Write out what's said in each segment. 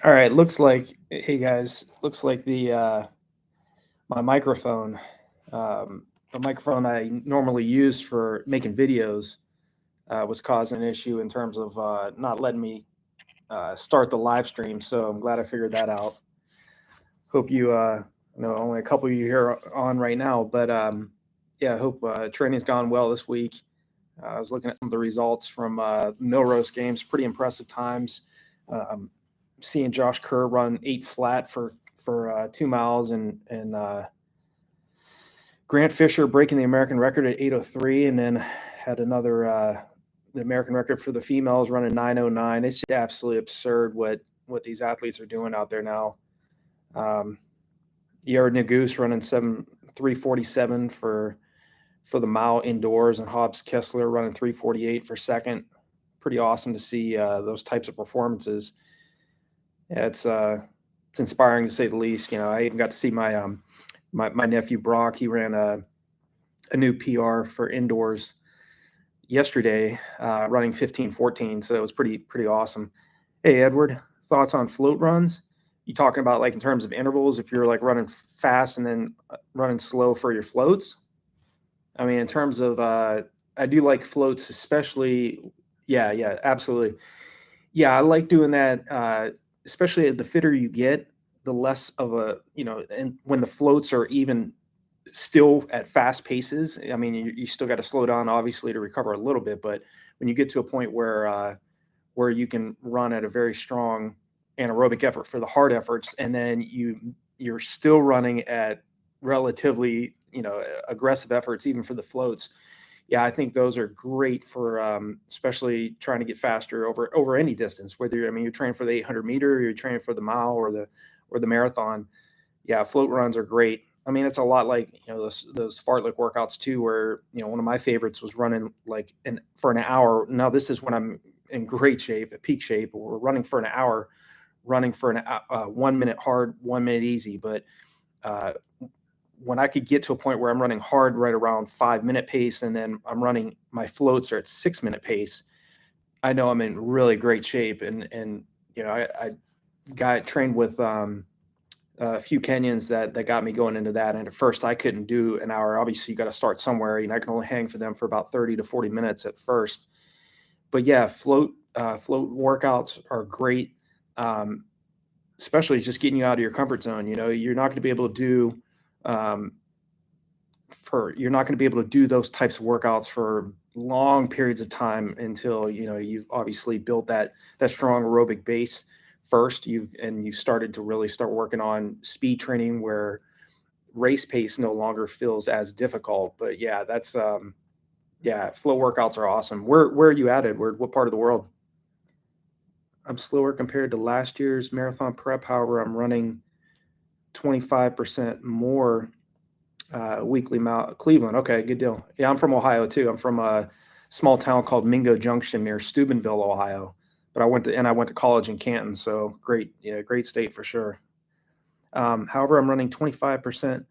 All right, looks like hey guys, looks like my microphone, the microphone I normally use for making videos, was causing an issue in terms of not letting me start the live stream. So I'm glad I figured that out. Hope you know, only a couple of you here on right now, but yeah, I hope training's gone well this week. I was looking at some of the results from Milrose games, pretty impressive times. Um, Seeing Josh Kerr run 8 flat for 2 miles, and Grant Fisher breaking the American record at 8:03, and then had another the American record for the females running 9:09. It's just absolutely absurd what these athletes are doing out there now. Um, Yared Naguse running 3:47 for the mile indoors, and Hobbs Kessler running 3:48 for second. Pretty awesome to see those types of performances. Yeah, it's inspiring to say the least. You know, I even got to see my nephew Brock. He ran a new PR for indoors yesterday, running 15:14. So that was pretty awesome. Hey Edward, thoughts on float runs? You talking about like in terms of intervals? If you're like running fast and then running slow for your floats? I mean, in terms of I do like floats, especially. Yeah, absolutely. Yeah, I like doing that. Especially the fitter you get, the less of a and when the floats are even still at fast paces. I mean, you still got to slow down obviously to recover a little bit, but when you get to a point where you can run at a very strong anaerobic effort for the hard efforts, and then you're still running at relatively aggressive efforts even for the floats. Yeah, I think those are great for especially trying to get faster over any distance. Whether you're training for the 800-meter, or you're training for the mile or the marathon. Yeah, float runs are great. I mean, it's a lot like those fartlek workouts too, where one of my favorites was running like for an hour. Now this is when I'm in great shape, at peak shape. We're running for an hour, running for an 1 minute hard, 1 minute easy. But uh, when I could get to a point where I'm running hard right around 5 minute pace, and then I'm running my floats are at 6 minute pace, I know I'm in really great shape. And I got trained with a few Kenyans that got me going into that. And at first I couldn't do an hour. Obviously you got to start somewhere. I can only hang for them for about 30 to 40 minutes at first. But yeah, float workouts are great. Um, Especially just getting you out of your comfort zone. You're not going to be able to do um, you're not going to be able to do those types of workouts for long periods of time until you've obviously built that strong aerobic base first. You've started to really start working on speed training where race pace no longer feels as difficult. But yeah, that's yeah, flow workouts are awesome. Where are you at, Edward? What part of the world? I'm slower compared to last year's marathon prep. However, I'm running 25% more weekly mile. Cleveland. Okay, good deal. Yeah, I'm from Ohio too. I'm from a small town called Mingo Junction near Steubenville, Ohio. But I went to college in Canton, so great. Yeah, great state for sure. However, I'm running 25%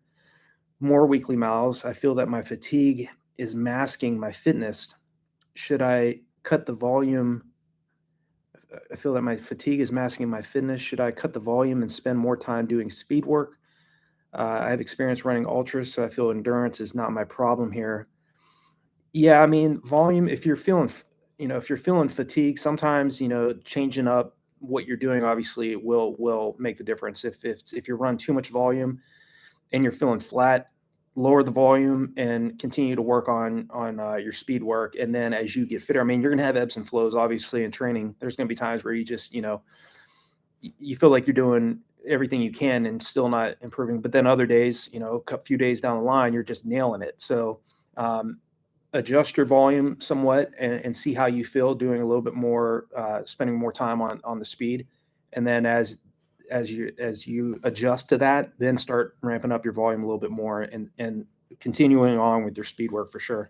more weekly miles. I feel that my fatigue is masking my fitness. Should I cut the volume? I feel that my fatigue is masking my fitness. Should I cut the volume and spend more time doing speed work? I have experience running ultras, so I feel endurance is not my problem here. Yeah, I mean, volume, if you're feeling, if you're feeling fatigue, sometimes, changing up what you're doing obviously will make the difference. If you run too much volume and you're feeling flat, lower the volume and continue to work on your speed work. And then as you get fitter, I mean, you're going to have ebbs and flows, obviously, in training. There's going to be times where you just, you feel like you're doing everything you can and still not improving. But then other days, a few days down the line, you're just nailing it. So adjust your volume somewhat and see how you feel doing a little bit more, spending more time on the speed. And then as you adjust to that, then start ramping up your volume a little bit more and continuing on with your speed work for sure.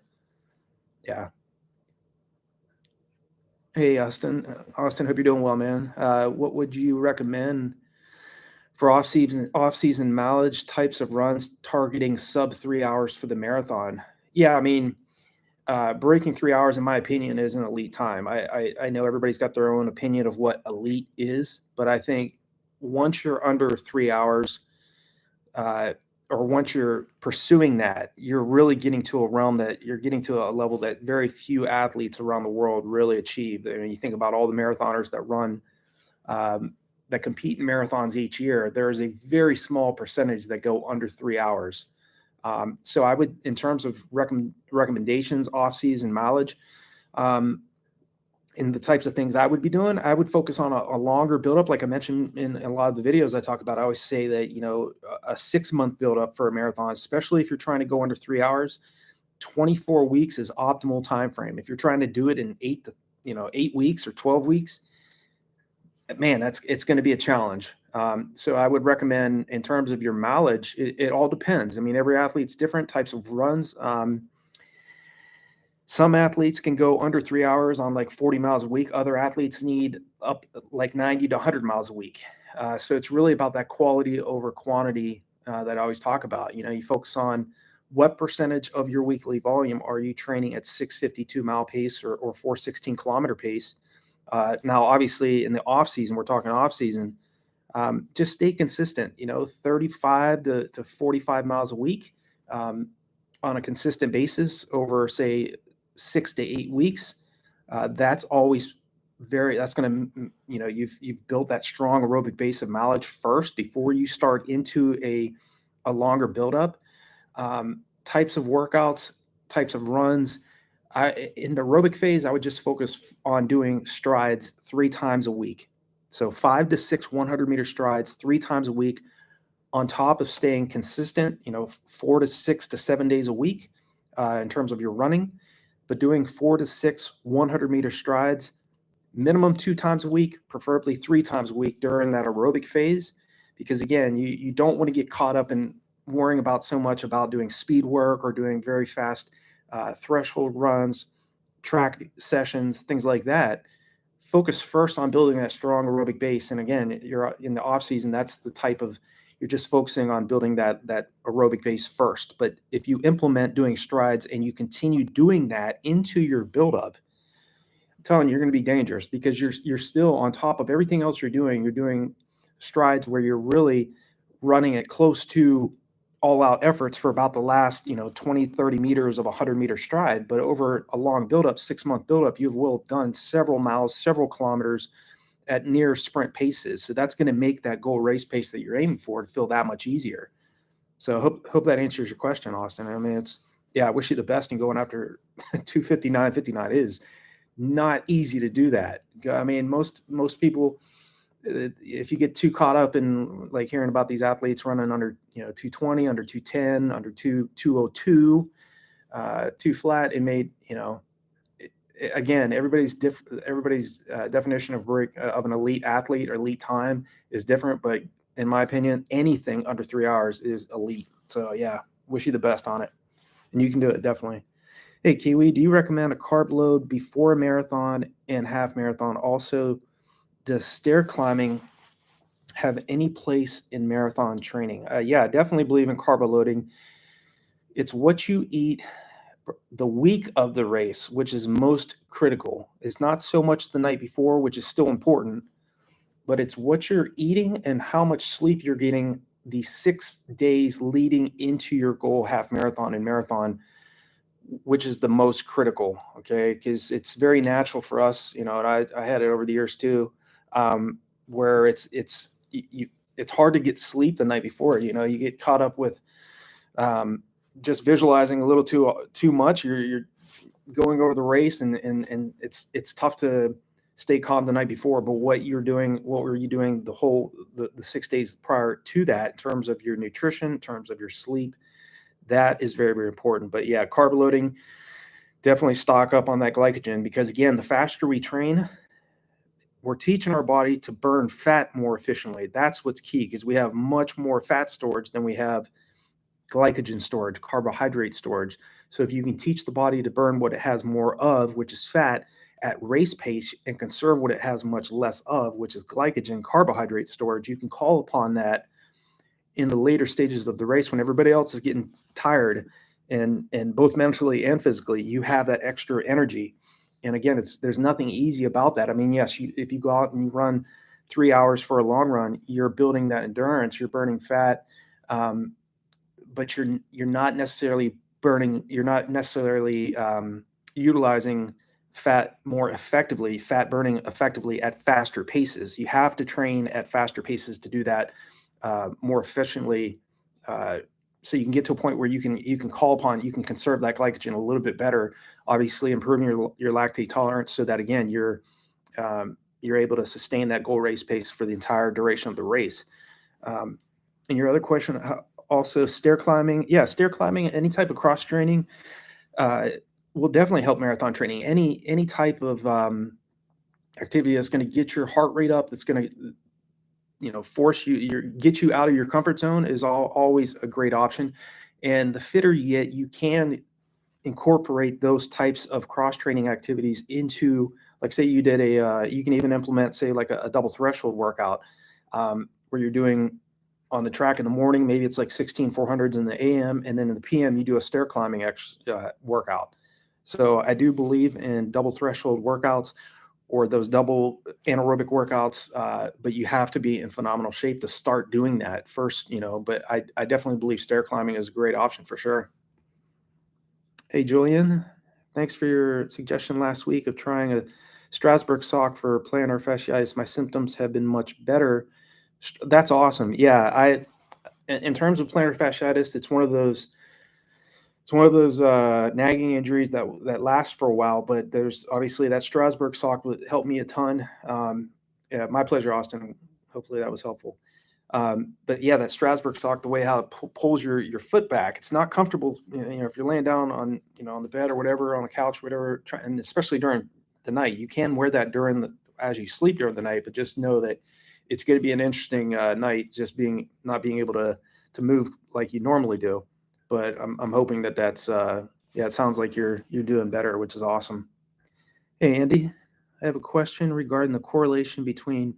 Yeah. Hey, Austin. Austin, hope you're doing well, man. What would you recommend for off-season mileage types of runs targeting sub 3 hours for the marathon? Yeah, I mean, breaking 3 hours, in my opinion, is an elite time. I know everybody's got their own opinion of what elite is, but I think once you're under 3 hours, or once you're pursuing that, you're really getting to a realm that you're getting to a level that very few athletes around the world really achieve. I mean, you think about all the marathoners that run, that compete in marathons each year, there's a very small percentage that go under 3 hours. So I would, in terms of recommendations, off-season mileage, and the types of things I would be doing, I would focus on a longer buildup. Like I mentioned in a lot of the videos I talk about, I always say that, a 6-month buildup for a marathon, especially if you're trying to go under 3 hours, 24 weeks is optimal time frame. If you're trying to do it in 8 weeks or 12 weeks, man, it's going to be a challenge. So I would recommend, in terms of your mileage, it all depends. I mean, every athlete's different types of runs. Some athletes can go under 3 hours on like 40 miles a week. Other athletes need up like 90 to 100 miles a week. So it's really about that quality over quantity that I always talk about. You focus on what percentage of your weekly volume are you training at 652 mile pace or 416 kilometer pace. Now, obviously, in the off season, we're talking off season, just stay consistent, 35 to 45 miles a week on a consistent basis over, say, 6 to 8 weeks. That's always that's going to, you've built that strong aerobic base of mileage first before you start into a longer buildup. Types of workouts, types of runs. In the aerobic phase, I would just focus on doing strides 3 times a week. So 5 to 6 100-meter strides 3 times a week, on top of staying consistent, 4 to 6 to 7 days a week in terms of your running, but doing 4 to 6 100-meter strides, minimum 2 times a week, preferably 3 times a week during that aerobic phase. Because again, you don't want to get caught up in worrying about so much about doing speed work or doing very fast threshold runs, track sessions, things like that. Focus first on building that strong aerobic base. And again, you're in the off season, that's the type of, you're just focusing on building that aerobic base first. But if you implement doing strides and you continue doing that into your buildup, I'm telling you, you're going to be dangerous, because you're still on top of everything else you're doing. You're doing strides where you're really running at close to all-out efforts for about the last 20, 30 meters of a 100-meter stride. But over a long buildup, 6-month buildup, you will have done several miles, several kilometers at near sprint paces. So that's going to make that goal race pace that you're aiming for to feel that much easier. So hope that answers your question, Austin. I mean, I wish you the best in going after 259, 59. It is not easy to do that. I mean, most people, if you get too caught up in like hearing about these athletes running under 220, under 210, under 202, too flat, it made again, everybody's definition of an elite athlete or elite time is different. But in my opinion, anything under 3 hours is elite. So yeah, wish you the best on it, and you can do it, definitely. Hey, Kiwi, do you recommend a carb load before a marathon and half marathon? Also, does stair climbing have any place in marathon training? Yeah, I definitely believe in carb loading. It's what you eat the week of the race, which is most critical. It's not so much the night before, which is still important, but it's what you're eating and how much sleep you're getting the 6 days leading into your goal half marathon and marathon, which is the most critical. Okay, because it's very natural for us, and I had it over the years too, where it's hard to get sleep the night before. You get caught up with just visualizing a little too much. You're going over the race, and it's tough to stay calm the night before. But what were you doing the 6 days prior to that, in terms of your nutrition, in terms of your sleep? That is very, very important. But yeah, carb loading, definitely stock up on that glycogen, because again, the faster we train, we're teaching our body to burn fat more efficiently. That's what's key, because we have much more fat storage than we have glycogen storage, carbohydrate storage. So if you can teach the body to burn what it has more of, which is fat, at race pace, and conserve what it has much less of, which is glycogen, carbohydrate storage, you can call upon that in the later stages of the race when everybody else is getting tired, and both mentally and physically, you have that extra energy. And again, there's nothing easy about that. I mean, yes, if you go out and you run 3 hours for a long run, you're building that endurance, you're burning fat, but you're not necessarily utilizing fat more effectively, fat burning effectively at faster paces. You have to train at faster paces to do that more efficiently, so you can get to a point where you can conserve that glycogen a little bit better. Obviously, improving your lactate tolerance, so that again you're able to sustain that goal race pace for the entire duration of the race. And your other question, also stair climbing. Yeah, stair climbing, any type of cross training will definitely help marathon training. Any type of activity that's going to get your heart rate up, that's going to force get you out of your comfort zone is always a great option. And the fitter you get, you can incorporate those types of cross training activities into, like, say you did you can even implement, say, like a double threshold workout, where you're doing on the track in the morning, maybe it's like 16,400s in the AM, and then in the PM you do a stair climbing workout. So I do believe in double threshold workouts, or those double anaerobic workouts, but you have to be in phenomenal shape to start doing that first, but I definitely believe stair climbing is a great option for sure. Hey, Julian, thanks for your suggestion last week of trying a Strasbourg sock for plantar fasciitis. My symptoms have been much better. That's awesome. Yeah, in terms of plantar fasciitis, it's one of those nagging injuries that last for a while. But there's obviously that Strasbourg sock would help me a ton. Yeah, my pleasure, Austin. Hopefully that was helpful. But yeah, that Strasbourg sock, the way how it pulls your foot back, it's not comfortable. If you're laying down on on the bed or whatever, on the couch, whatever, and especially during the night, you can wear that as you sleep during the night. But just know that it's going to be an interesting night, just not being able to move like you normally do. But I'm hoping that's it sounds like you're doing better, which is awesome. Hey, Andy, I have a question regarding the correlation between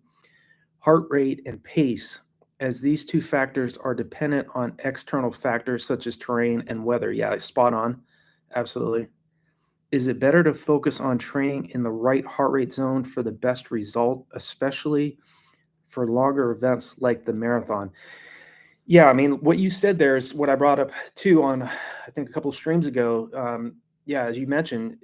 heart rate and pace, as these two factors are dependent on external factors such as terrain and weather. Yeah, spot on. Absolutely. Is it better to focus on training in the right heart rate zone for the best result, especially for longer events like the marathon? Yeah, I mean, what you said there is what I brought up too on, I think, a couple of streams ago. Yeah, as you mentioned,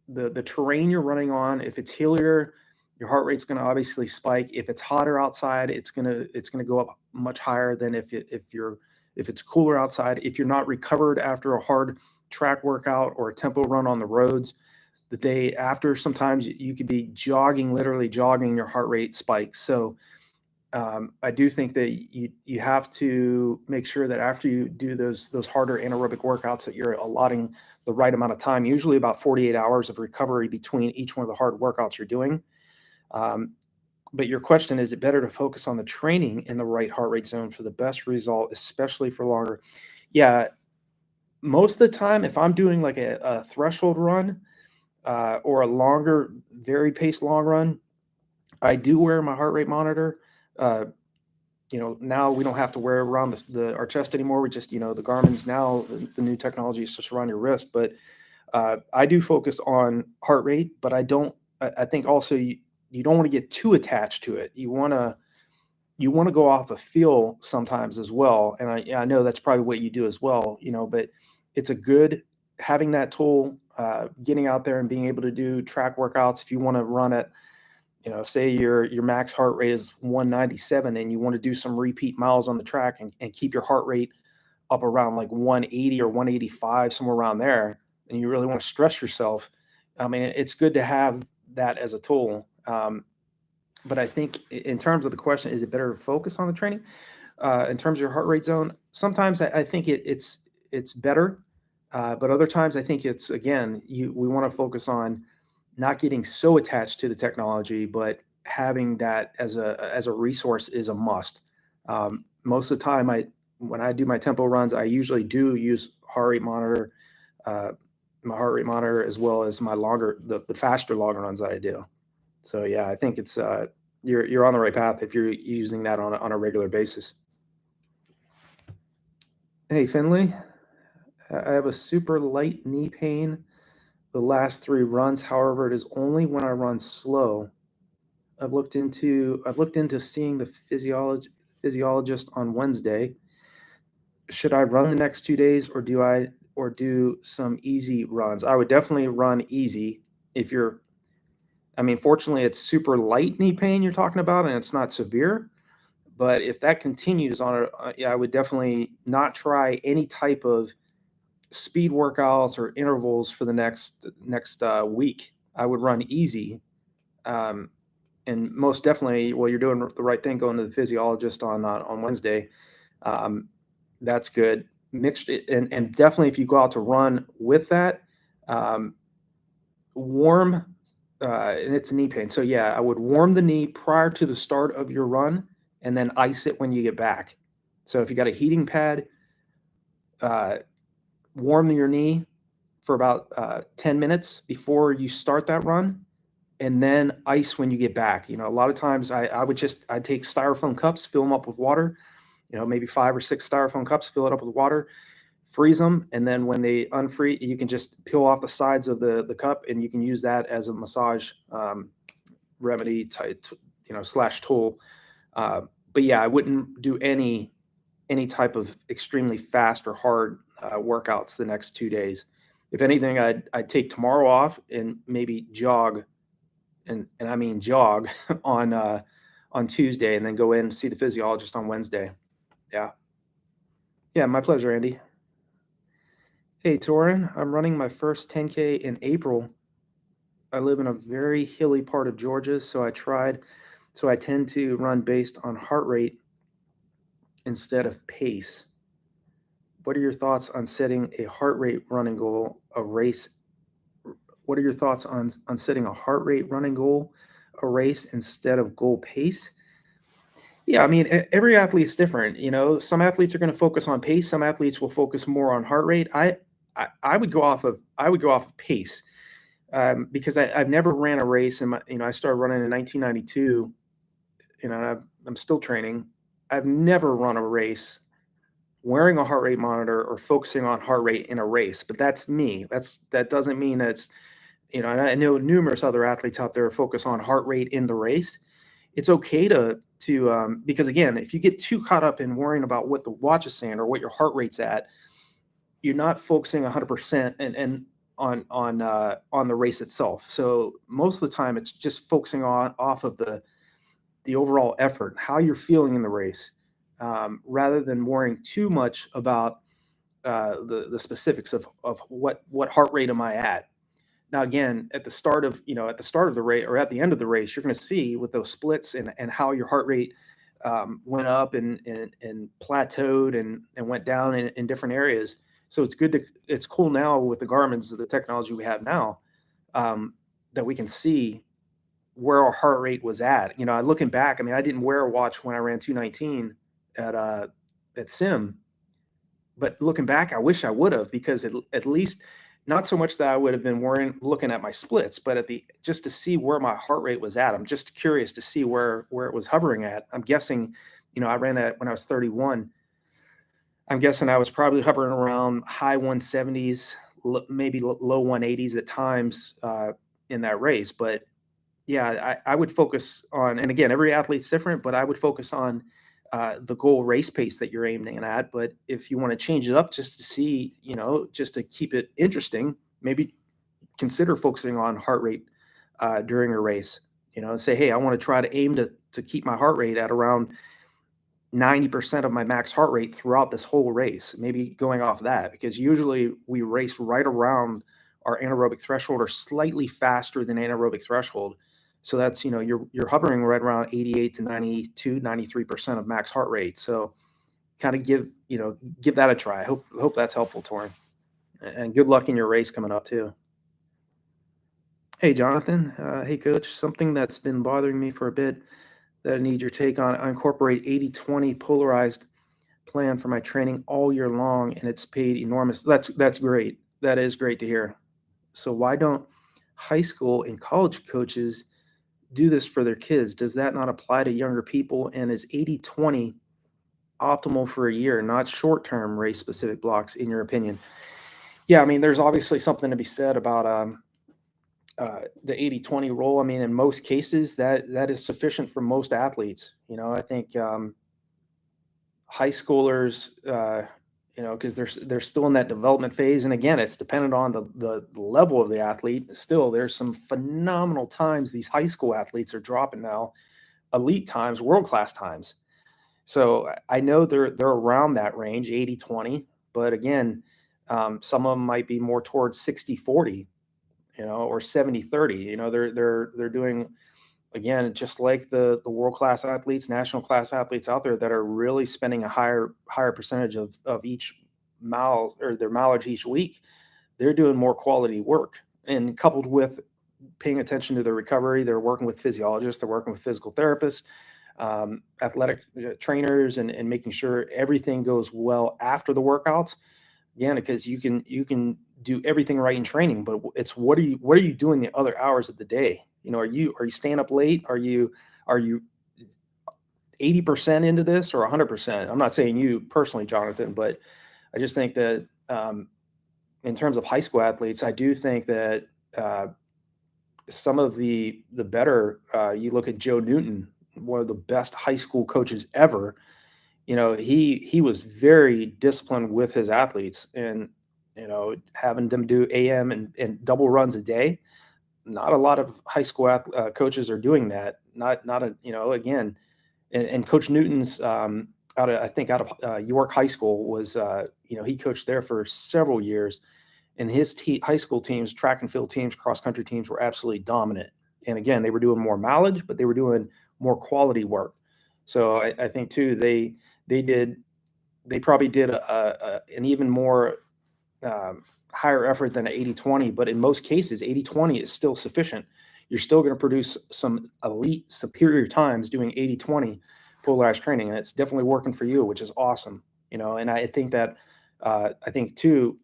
the terrain you're running on, if it's hillier, your heart rate's going to obviously spike. If it's hotter outside, it's gonna go up much higher than if it's cooler outside. If you're not recovered after a hard track workout or a tempo run on the roads, the day after, sometimes you could be literally jogging, your heart rate spikes. So I do think that you have to make sure that after you do those harder anaerobic workouts, that you're allotting the right amount of time, usually about 48 hours of recovery between each one of the hard workouts you're doing. But your question, is it better to focus on the training in the right heart rate zone for the best result, especially for longer? Yeah, most of the time, if I'm doing like a threshold run or a longer, very paced long run, I do wear my heart rate monitor. Uh, now we don't have to wear it around our chest anymore. We just, the Garmin's now, the new technology is just around your wrist. But I do focus on heart rate, but I think also you don't want to get too attached to it. You want to go off a feel sometimes as well. And I know that's probably what you do as well, but it's having that tool, getting out there and being able to do track workouts. If you want to run at, say your max heart rate is 197 and you want to do some repeat miles on the track and keep your heart rate up around like 180 or 185, somewhere around there, and you really want to stress yourself, I mean, it's good to have that as a tool. But I think in terms of the question, is it better to focus on the training in terms of your heart rate zone? Sometimes I think it's better, but other times I think it's, again, we want to focus on not getting so attached to the technology, but having that as a resource is a must. Most of the time, when I do my tempo runs, I usually do use heart rate monitor, my heart rate monitor, as well as the faster longer runs that I do. So yeah, I think it's you're on the right path if you're using that on a regular basis. Hey, Finley, I have a super light knee pain the last 3 runs. However, it is only when I run slow. I've looked into seeing the physiologist on Wednesday. Should I run the next 2 days, or do some easy runs? I would definitely run easy if you're. I mean, fortunately, it's super light knee pain you're talking about, and it's not severe. But if that continues yeah, I would definitely not try any type of speed workouts or intervals for the next week. I would run easy, um, and most definitely, well, you're doing the right thing going to the physiologist on Wednesday. Um, that's good. Mixed and definitely, if you go out to run with that, um, warm, and it's knee pain. So yeah, I would warm the knee prior to the start of your run, and then ice it when you get back. So if you got a heating pad, uh, warm your knee for about 10 minutes before you start that run, and then ice when you get back. A lot of times I'd take styrofoam cups, fill them up with water, maybe 5 or 6 styrofoam cups, fill it up with water, freeze them, and then when they unfreeze, you can just peel off the sides of the cup, and you can use that as a massage remedy type, slash tool. But yeah, I wouldn't do any type of extremely fast or hard workouts the next 2 days. If anything, I'd take tomorrow off and maybe jog, and I mean jog on Tuesday, and then go in and see the physiologist on Wednesday. Yeah. Yeah, my pleasure, Andy. Hey, Torin, I'm running my first 10K in April. I live in a very hilly part of Georgia, so I tend to run based on heart rate instead of pace. What are your thoughts on setting a heart rate running goal, a race? What are your thoughts on setting a heart rate running goal, a race instead of goal pace? Yeah, I mean, every athlete's different. Some athletes are going to focus on pace. Some athletes will focus more on heart rate. I would go off of pace, because I've never ran a race, and I started running in 1992. I'm still training. I've never run a race wearing a heart rate monitor or focusing on heart rate in a race. But that's me. That doesn't mean that's, and I know numerous other athletes out there focus on heart rate in the race. It's okay to because again, if you get too caught up in worrying about what the watch is saying or what your heart rate's at, you're not focusing 100% and on the race itself. So most of the time, it's just focusing off of the overall effort, how you're feeling in the race, rather than worrying too much about the specifics of what heart rate am I at. Now, again, at the start of the race or at the end of the race, you're going to see with those splits and how your heart rate went up and plateaued and went down in different areas. So it's cool now with the Garmin's, the technology we have now, that we can see where our heart rate was at. Looking back, I mean, I didn't wear a watch when I ran 219 at Sim, but looking back, I wish I would have, because at least, not so much that I would have been looking at my splits, but just to see where my heart rate was at. I'm just curious to see where it was hovering at. I'm guessing, I ran that when I was 31. I'm guessing I was probably hovering around high 170s, maybe low 180s at times in that race. But yeah, I would focus on, and again, every athlete's different, but I would focus on the goal race pace that you're aiming at. But if you want to change it up just to see, just to keep it interesting, maybe consider focusing on heart rate during a race, and say, hey, I want to try to aim to keep my heart rate at around 90% of my max heart rate throughout this whole race, maybe going off that, because usually we race right around our anaerobic threshold or slightly faster than anaerobic threshold. So that's, you're hovering right around 88 to 92, 93% of max heart rate. So kind of give that a try. I hope that's helpful, Torin. And good luck in your race coming up too. Hey, Jonathan. Hey, coach. Something that's been bothering me for a bit that I need your take on. I incorporate 80-20 polarized plan for my training all year long, and it's paid enormous. That's great. That is great to hear. So why don't high school and college coaches do this for their kids? Does that not apply to younger people? And is 80-20 optimal for a year, not short-term race-specific blocks, in your opinion? Yeah, I mean, there's obviously something to be said about the 80-20 rule. I mean, in most cases, that is sufficient for most athletes. I think high schoolers, because they're still in that development phase, and again, it's dependent on the level of the athlete. Still, there's some phenomenal times these high school athletes are dropping now, elite times, world class times. So I know they're around that range, 80-20, but again, some of them might be more towards 60-40, or 70-30. They're doing, again, just like the world class athletes, national class athletes out there that are really spending a higher percentage of each mile, or their mileage each week. They're doing more quality work, and coupled with paying attention to their recovery, they're working with physiologists, they're working with physical therapists, athletic trainers, and making sure everything goes well after the workouts. Again, because you can do everything right in training, but it's what are you doing the other hours of the day? Are you staying up late? Are you 80% into this or 100%? I'm not saying you personally, Jonathan, but I just think that in terms of high school athletes, I do think that some of the better, you look at Joe Newton, one of the best high school coaches ever. He was very disciplined with his athletes, and having them do AM and double runs a day. Not a lot of high school coaches are doing that. Again, and Coach Newton's out of York High School was he coached there for several years, and his high school teams, track and field teams, cross country teams, were absolutely dominant. And again, they were doing more mileage, but they were doing more quality work. So I think too they probably did an even more higher effort than an 80-20, but in most cases, 80-20 is still sufficient. You're still going to produce some elite superior times doing 80-20 polarized training, and it's definitely working for you, which is awesome. And I think that too,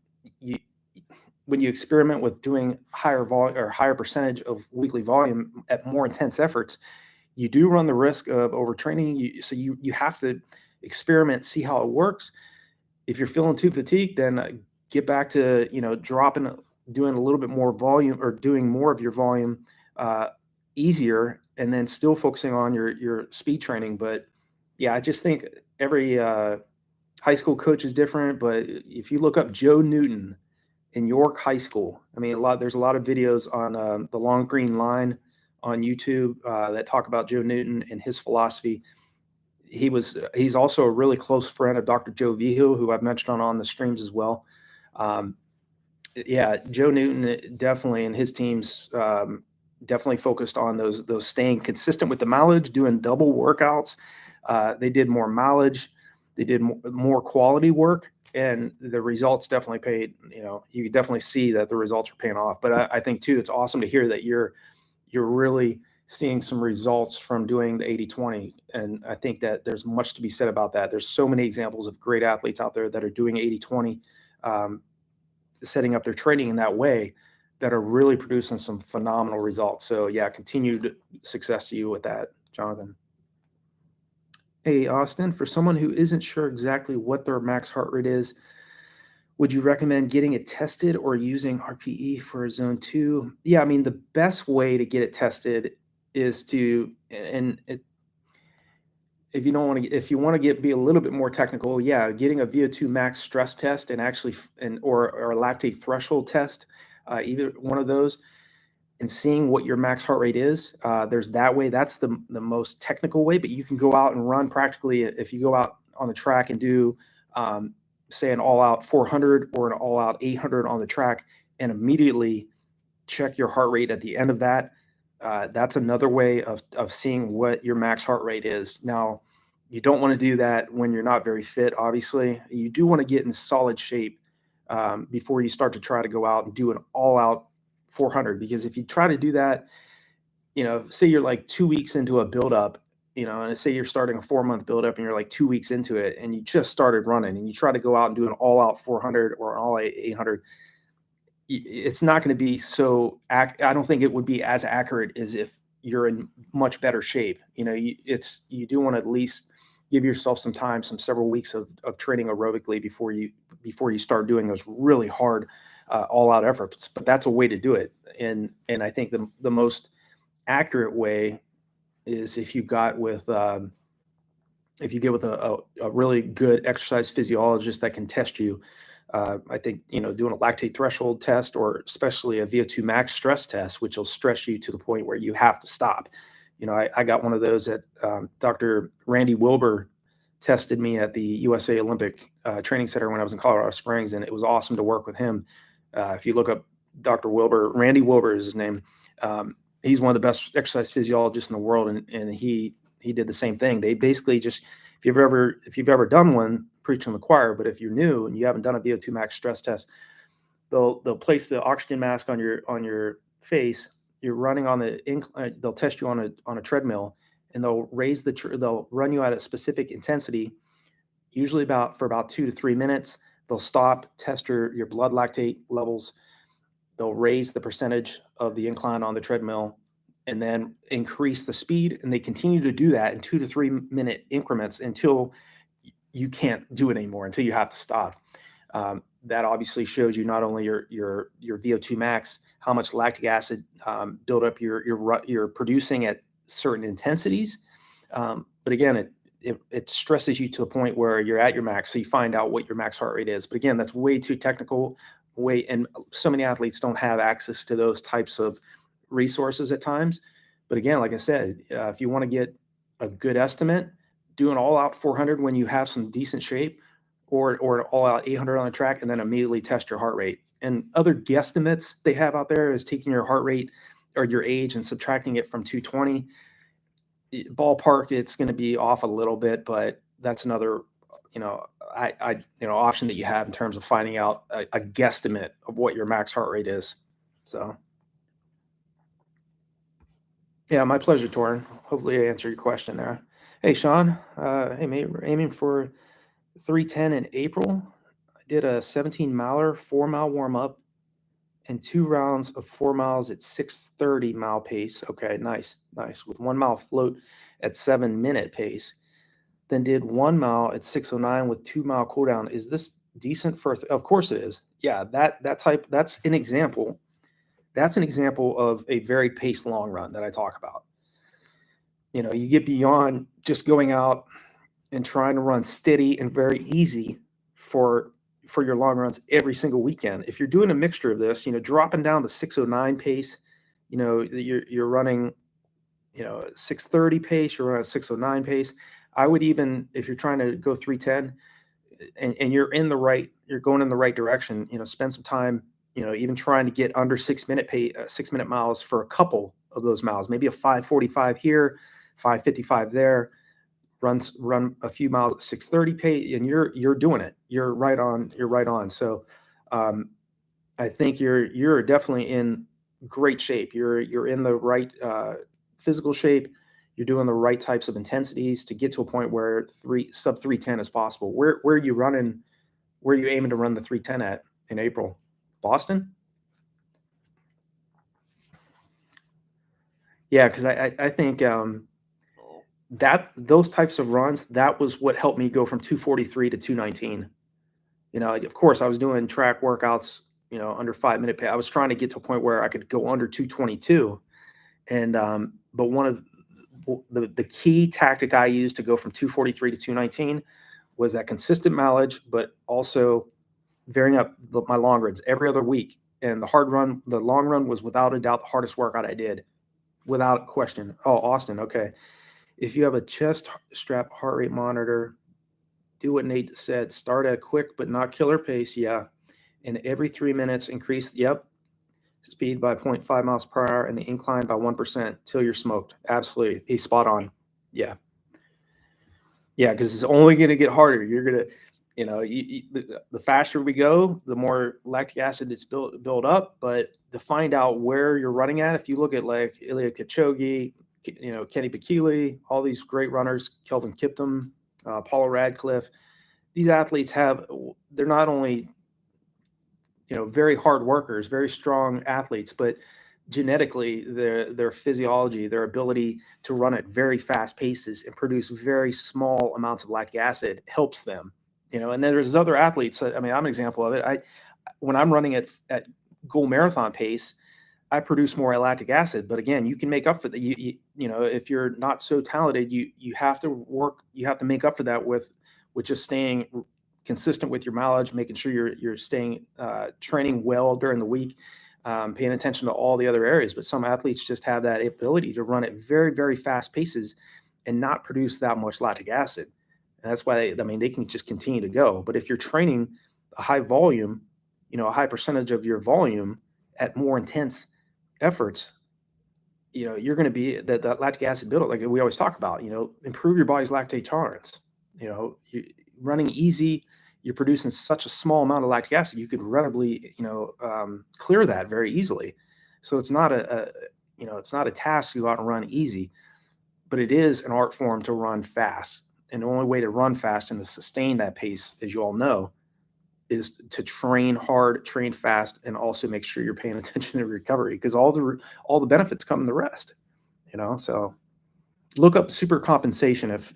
when you experiment with doing higher volume or higher percentage of weekly volume at more intense efforts, you do run the risk of overtraining. So you have to experiment, see how it works. If you're feeling too fatigued, then get back to doing a little bit more volume, or doing more of your volume easier, and then still focusing on your speed training. But yeah, I just think every high school coach is different. But if you look up Joe Newton in York High School, I mean, there's a lot of videos on the Long Green Line on YouTube that talk about Joe Newton and his philosophy. He's also a really close friend of Dr. Joe Vigil, who I've mentioned on the streams as well. Yeah, Joe Newton definitely, and his teams definitely focused on those staying consistent with the mileage, doing double workouts. They did more mileage, they did more quality work, and the results definitely paid. You could definitely see that the results are paying off. But I think too, it's awesome to hear that you're really seeing some results from doing the 80-20. And I think that there's much to be said about that. There's so many examples of great athletes out there that are doing 80-20, setting up their training in that way, that are really producing some phenomenal results. So yeah, continued success to you with that, Jonathan. Hey, Austin, for someone who isn't sure exactly what their max heart rate is, would you recommend getting it tested or using RPE for zone 2? Yeah, I mean, the best way to get it tested is to, if you want to be a little bit more technical, yeah, getting a VO2 max stress test and actually, or a lactate threshold test, either one of those, and seeing what your max heart rate is. There's that way. That's the most technical way, but you can go out and run practically. If you go out on the track and do, say, an all-out 400 or an all-out 800 on the track, and immediately check your heart rate at the end of that, that's another way of seeing what your max heart rate is. Now, you don't want to do that when you're not very fit, obviously. You do want to get in solid shape before you start to try to go out and do an all-out 400, because if you try to do that, say you're like 2 weeks into a buildup, and say you're starting a 4-month buildup and you're like 2 weeks into it and you just started running, and you try to go out and do an all-out 400 or an all-out 800, it's not going to be so I don't think it would be as accurate as if you're in much better shape. You do want to at least give yourself some time, several weeks of training aerobically before you start doing those really hard all out efforts, but that's a way to do it. And I think the most accurate way is if you get with a really good exercise physiologist that can test you. I think, doing a lactate threshold test, or especially a VO2 max stress test, which will stress you to the point where you have to stop. I got one of those at Dr. Randy Wilbur tested me at the USA Olympic Training Center when I was in Colorado Springs, and it was awesome to work with him. If you look up Dr. Wilbur, Randy Wilbur is his name. He's one of the best exercise physiologists in the world, and he did the same thing. They basically just, if you've ever done one, preach to the choir, but if you're new and you haven't done a VO2 max stress test, they'll place the oxygen mask on your face. You're running on they'll test you on a treadmill, and they'll they'll run you at a specific intensity, usually for about 2 to 3 minutes. They'll stop, test your blood lactate levels. They'll raise the percentage of the incline on the treadmill, and then increase the speed. And they continue to do that in 2 to 3 minute increments until you can't do it anymore, until you have to stop. That obviously shows you not only your VO2 max, how much lactic acid buildup you're producing at certain intensities, but again, it stresses you to the point where you're at your max, so you find out what your max heart rate is. But again, that's way too technical. And so many athletes don't have access to those types of resources at times. But again, like I said, if you want to get a good estimate, do an all-out 400 when you have some decent shape, or an all-out 800 on the track, and then immediately test your heart rate. And other guesstimates they have out there is taking your heart rate or your age and subtracting it from 220. Ballpark, it's going to be off a little bit, but that's another option that you have in terms of finding out a guesstimate of what your max heart rate is. So yeah, my pleasure, Torrin. Hopefully I answered your question there. Hey, Sean, hey, mate, we're aiming for 310 in April. I did a 17 miler, 4 mile warm up, and 2 rounds of 4 miles at 6:30 mile pace. Okay, nice. With 1 mile float at 7-minute pace. Then did 1 mile at 6:09 with 2 mile cooldown. Is this decent for? Of course it is. Yeah, that's an example. That's an example of a very paced long run that I talk about. You get beyond just going out and trying to run steady and very easy for your long runs every single weekend. If you're doing a mixture of this, dropping down to 6:09 pace, you're running, 6:30 pace, you're running 6:09 pace. I would even, if you're trying to go 310 and you're going in the right direction, spend some time, even trying to get under 6-minute miles for a couple of those miles, maybe a 5:45 here, 5:55 there. Run a few miles at 6:30 pace, and you're doing it. You're right on. So I think you're definitely in great shape. You're in the right physical shape. You're doing the right types of intensities to get to a point where sub 310 is possible. Where are you running? Where are you aiming to run the 310 at in April? Boston? Yeah, because I think that those types of runs, that was what helped me go from 243 to 219. Of course, I was doing track workouts, under 5-minute pace. I was trying to get to a point where I could go under 222. And but one of the key tactic I used to go from 243 to 219 was that consistent mileage, but also varying up my long runs every other week. And the long run was without a doubt the hardest workout I did, without question. Oh, Austin, okay. If you have a chest strap heart rate monitor, do what Nate said. Start at a quick but not killer pace. Yeah. And every 3 minutes increase, speed by 0.5 miles per hour and the incline by 1% till you're smoked. Absolutely. He's spot on. Yeah. Yeah, because it's only going to get harder. You're going to, the faster we go, the more lactic acid it's built up. But to find out where you're running at, if you look at like Ilya Kipchoge, Kenny Bekele, all these great runners, Kelvin Kiptum, Paula Radcliffe, these athletes they're not only, very hard workers, very strong athletes, but genetically their physiology, their ability to run at very fast paces and produce very small amounts of lactic acid helps them, and then there's other athletes. I mean, I'm an example of it. when I'm running at goal marathon pace, I produce more lactic acid. But again, you can make up for that. You know, if you're not so talented, you have to work. You have to make up for that with just staying consistent with your mileage, making sure you're staying training well during the week, paying attention to all the other areas. But some athletes just have that ability to run at very, very fast paces and not produce that much lactic acid. And that's why they can just continue to go. But if you're training a high volume, you know, a high percentage of your volume at more intense efforts, you know, you're going to be that lactic acid buildup, like we always talk about, you know, improve your body's lactate tolerance. You know, running easy, you're producing such a small amount of lactic acid, you could readily, you know, clear that very easily. So it's not you know, it's not a task to go out and run easy, but it is an art form to run fast. And the only way to run fast and to sustain that pace, as you all know, is to train hard, train fast, and also make sure you're paying attention to recovery, because all the benefits come in the rest. You know, so look up super compensation if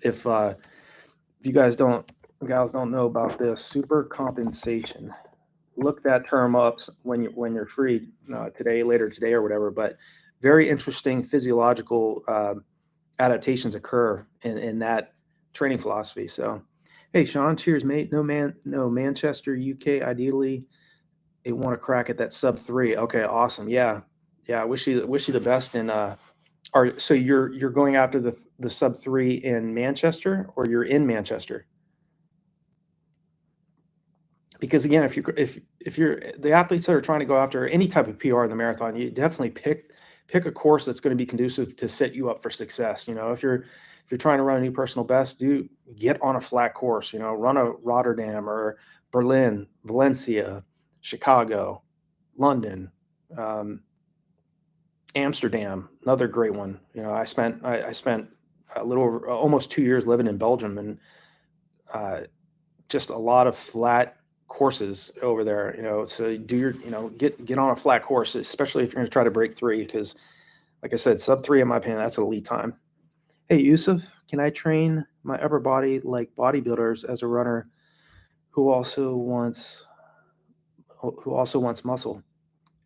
you guys don't know about this super compensation. Look that term up when you're free today, later today, or whatever. But very interesting physiological adaptations occur in that training philosophy. So, hey, Sean, cheers, mate. No, Manchester, UK. Ideally, they want to crack at that sub 3. Okay, awesome. Yeah. I wish you the best. And so you're going after the sub 3 in Manchester, or you're in Manchester? Because again, if you're the athletes that are trying to go after any type of PR in the marathon, you definitely pick a course that's going to be conducive to set you up for success. You know, if you're trying to run a new personal best, get on a flat course. You know, run a Rotterdam or Berlin, Valencia, Chicago, London, Amsterdam, another great one. You know, I spent a little almost 2 years living in Belgium, and just a lot of flat courses over there. You know, so do your, you know, get on a flat course, especially if you're going to try to break 3, because like I said, sub 3, in my opinion, that's elite time. Hey, Yusuf, can I train my upper body like bodybuilders as a runner who also wants muscle?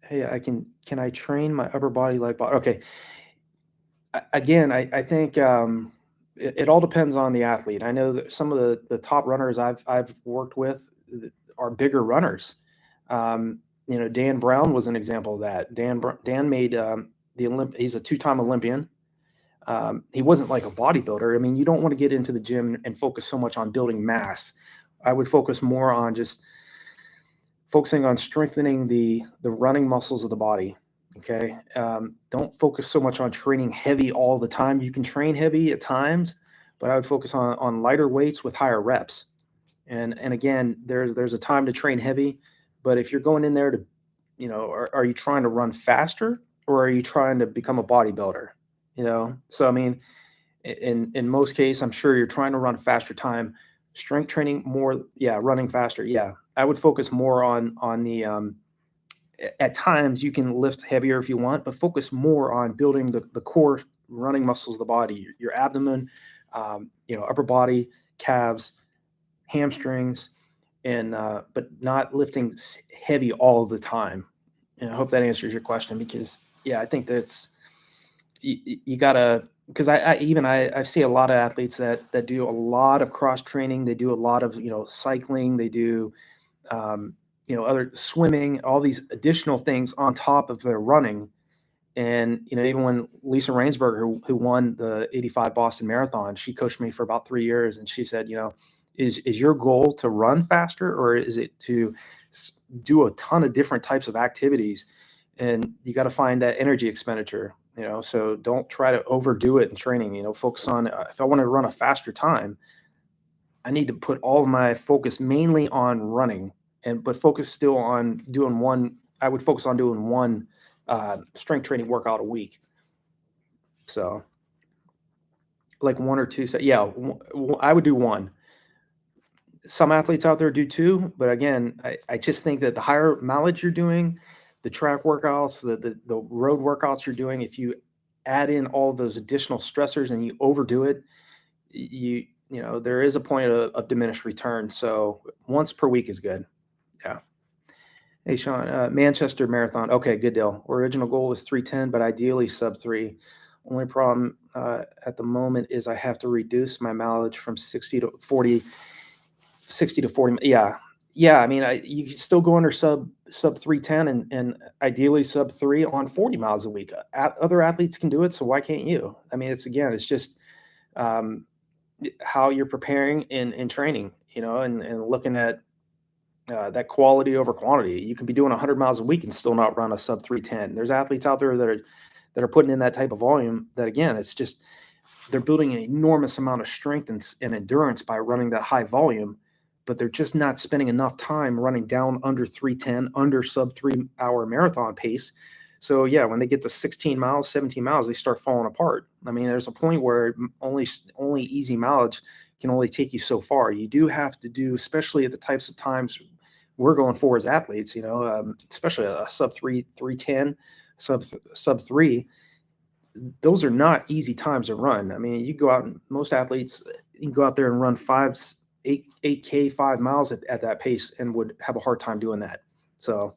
Hey, can I train my upper body like body? Okay. Again, I think it all depends on the athlete. I know that some of the top runners I've worked with are bigger runners. You know, Dan Brown was an example of that. Dan made he's a 2-time Olympian. He wasn't like a bodybuilder. I mean, you don't want to get into the gym and focus so much on building mass. I would focus more on just focusing on strengthening the running muscles of the body. Okay. Don't focus so much on training heavy all the time. You can train heavy at times, but I would focus on lighter weights with higher reps. And again, there's a time to train heavy, but if you're going in there to, you know, are you trying to run faster, or are you trying to become a bodybuilder? You know, so I mean, in most cases, I'm sure you're trying to run a faster time. Strength training more, yeah, running faster, yeah. I would focus more on the at times you can lift heavier if you want, but focus more on building the core running muscles of the body, your abdomen, you know, upper body, calves, hamstrings, and but not lifting heavy all the time. And I hope that answers your question, because yeah, I think that's you gotta, because I see a lot of athletes that do a lot of cross training. They do a lot of, you know, cycling. They do you know, other swimming, all these additional things on top of their running. And, you know, even when Lisa Rainsberger, who won the 85 Boston Marathon, she coached me for about 3 years. And she said, you know, is your goal to run faster, or is it to do a ton of different types of activities? And you got to find that energy expenditure, you know, so don't try to overdo it in training. You know, focus on, if I want to run a faster time, I need to put all of my focus mainly on running, but focus still on doing one. I would focus on doing one strength training workout a week. So like 1 or 2. Yeah, I would do 1. Some athletes out there do 2, but again, I just think that the higher mileage you're doing, the track workouts, the road workouts you're doing, if you add in all those additional stressors and you overdo it, you know, there is a point of diminished return. So once per week is good. Yeah. Hey, Sean, Manchester Marathon. Okay, good deal. Original goal was 310, but ideally sub 3. Only problem at the moment is I have to reduce my mileage from 60 to 40, 60 to 40. Yeah. Yeah, I mean, you can still go under sub 310 and ideally sub 3 on 40 miles a week. Other athletes can do it, so why can't you? I mean, it's just um, how you're preparing in training, and looking at that quality over quantity. You can be doing 100 miles a week and still not run a sub 310. There's athletes out there that are putting in that type of volume. That again, it's just they're building an enormous amount of strength and endurance by running that high volume, but they're just not spending enough time running down under 310, under sub 3 hour marathon pace. So yeah, when they get to 16 miles, 17 miles, they start falling apart. I mean, there's a point where only easy mileage can only take you so far. You do have to do, especially at the types of times we're going for as athletes, especially a sub 310, sub 3. Those are not easy times to run. I mean, you go out and most athletes, you can go out there and run 8K 5 miles at that pace and would have a hard time doing that. So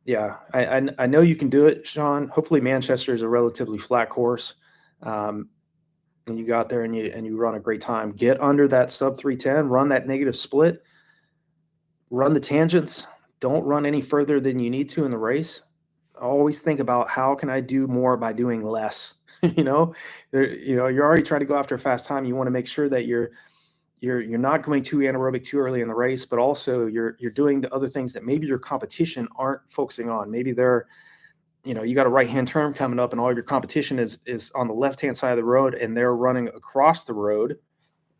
yeah, I know you can do it, Sean. Hopefully Manchester is a relatively flat course. And you go out there and you run a great time. Get under that sub 310, run that negative split, run the tangents. Don't run any further than you need to in the race. Always think about how can I do more by doing less. You're already trying to go after a fast time. You want to make sure that you're not going too anaerobic too early in the race, but also you're doing the other things that maybe your competition aren't focusing on. Maybe they're, you got a right-hand turn coming up and all your competition is on the left-hand side of the road and they're running across the road,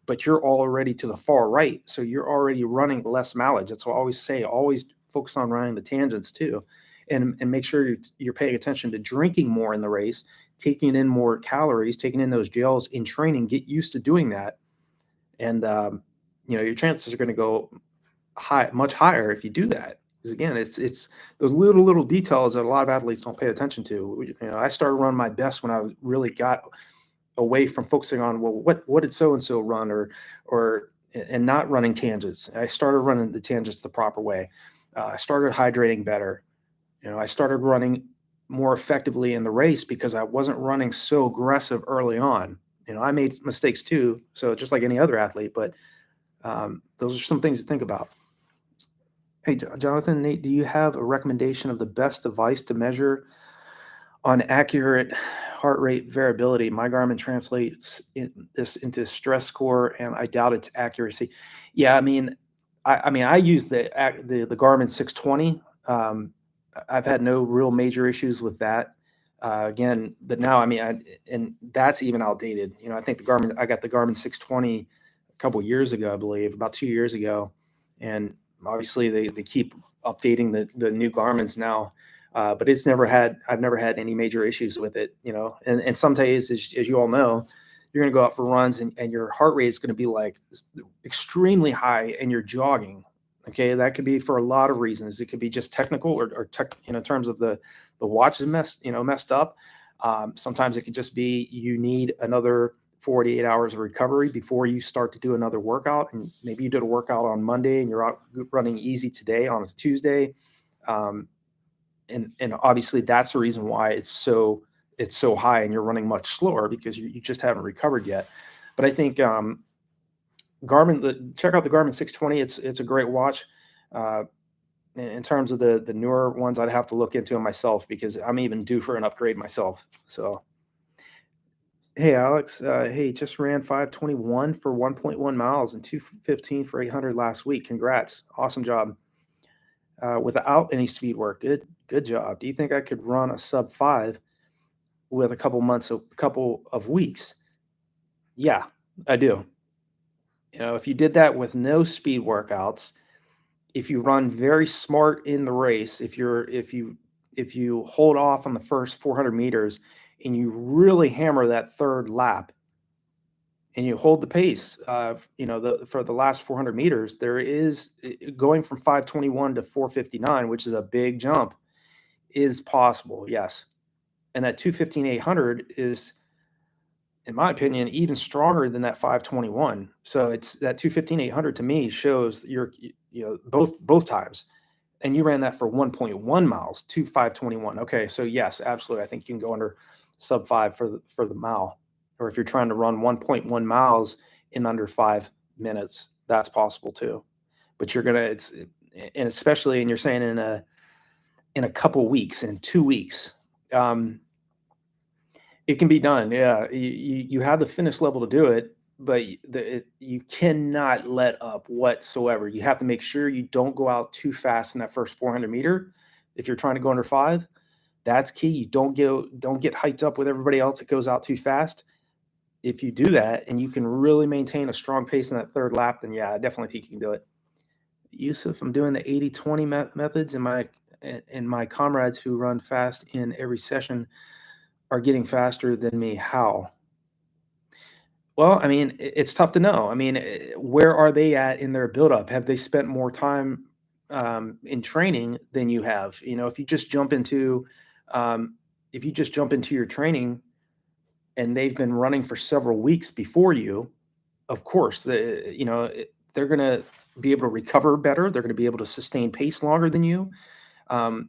but you're already to the far right. So you're already running less mileage. That's what I always say, always focus on running the tangents too. And make sure you're paying attention to drinking more in the race, taking in more calories, taking in those gels in training, get used to doing that. And, your chances are going to go much higher if you do that. Because again, it's those little details that a lot of athletes don't pay attention to. I started running my best when I really got away from focusing on, well, what did so and so run, and not running tangents. I started running the tangents the proper way. I started hydrating better. I started running more effectively in the race because I wasn't running so aggressive early on. I made mistakes too, so just like any other athlete, but those are some things to think about. Hey, Jonathan, Nate, do you have a recommendation of the best device to measure on accurate heart rate variability? My Garmin translates this into stress score, and I doubt its accuracy. Yeah, I mean, I use the Garmin 620. I've had no real major issues with that. Again, but now, and that's even outdated. I think I got the Garmin 620 a couple of years ago, I believe, about 2 years ago, and obviously they keep updating the new Garmins now. But I've never had any major issues with it, and some days, as you all know, you're going to go out for runs and your heart rate is going to be like extremely high and you're jogging. Okay. That could be for a lot of reasons. It could be just technical or in terms of the watch is messed up. Sometimes it could just be, you need another 48 hours of recovery before you start to do another workout. And maybe you did a workout on Monday and you're out running easy today on a Tuesday. And obviously that's the reason why it's so high and you're running much slower, because you just haven't recovered yet. But I think Garmin, check out the Garmin 620. It's a great watch. In terms of the newer ones, I'd have to look into them myself because I'm even due for an upgrade myself. So, hey Alex, hey, just ran 521 for 1.1 miles and 215 for 800 last week. Congrats, awesome job. Without any speed work, good job. Do you think I could run a sub 5 with a couple of weeks? Yeah, I do. If you did that with no speed workouts, if you run very smart in the race, if you hold off on the first 400 meters and you really hammer that third lap and you hold the pace, for the last 400 meters, there is going from 521 to 459, which is a big jump, is possible. Yes. And that 215-800 is, in my opinion, even stronger than that 521. So it's that 215-800 to me shows both times. And you ran that for 1.1 miles to 5:21. Okay, so yes, absolutely. I think you can go under sub 5 for the mile. Or if you're trying to run 1.1 miles in under 5 minutes, that's possible too. But you're gonna and especially, and you're saying in a couple weeks, in 2 weeks, it can be done. Yeah, you have the fitness level to do it, but you cannot let up whatsoever. You have to make sure you don't go out too fast in that first 400 meter. If you're trying to go under 5, that's key. You don't get hyped up with everybody else that goes out too fast. If you do that and you can really maintain a strong pace in that third lap, then yeah, I definitely think you can do it. Yusuf, I'm doing the 80-20 methods, and my comrades who run fast in every session are getting faster than me. How? Well, I mean, it's tough to know. I mean, where are they at in their buildup? Have they spent more time in training than you have? You know, um, if you just jump into your training and they've been running for several weeks before you, of course, they're going to be able to recover better. They're going to be able to sustain pace longer than you. Um,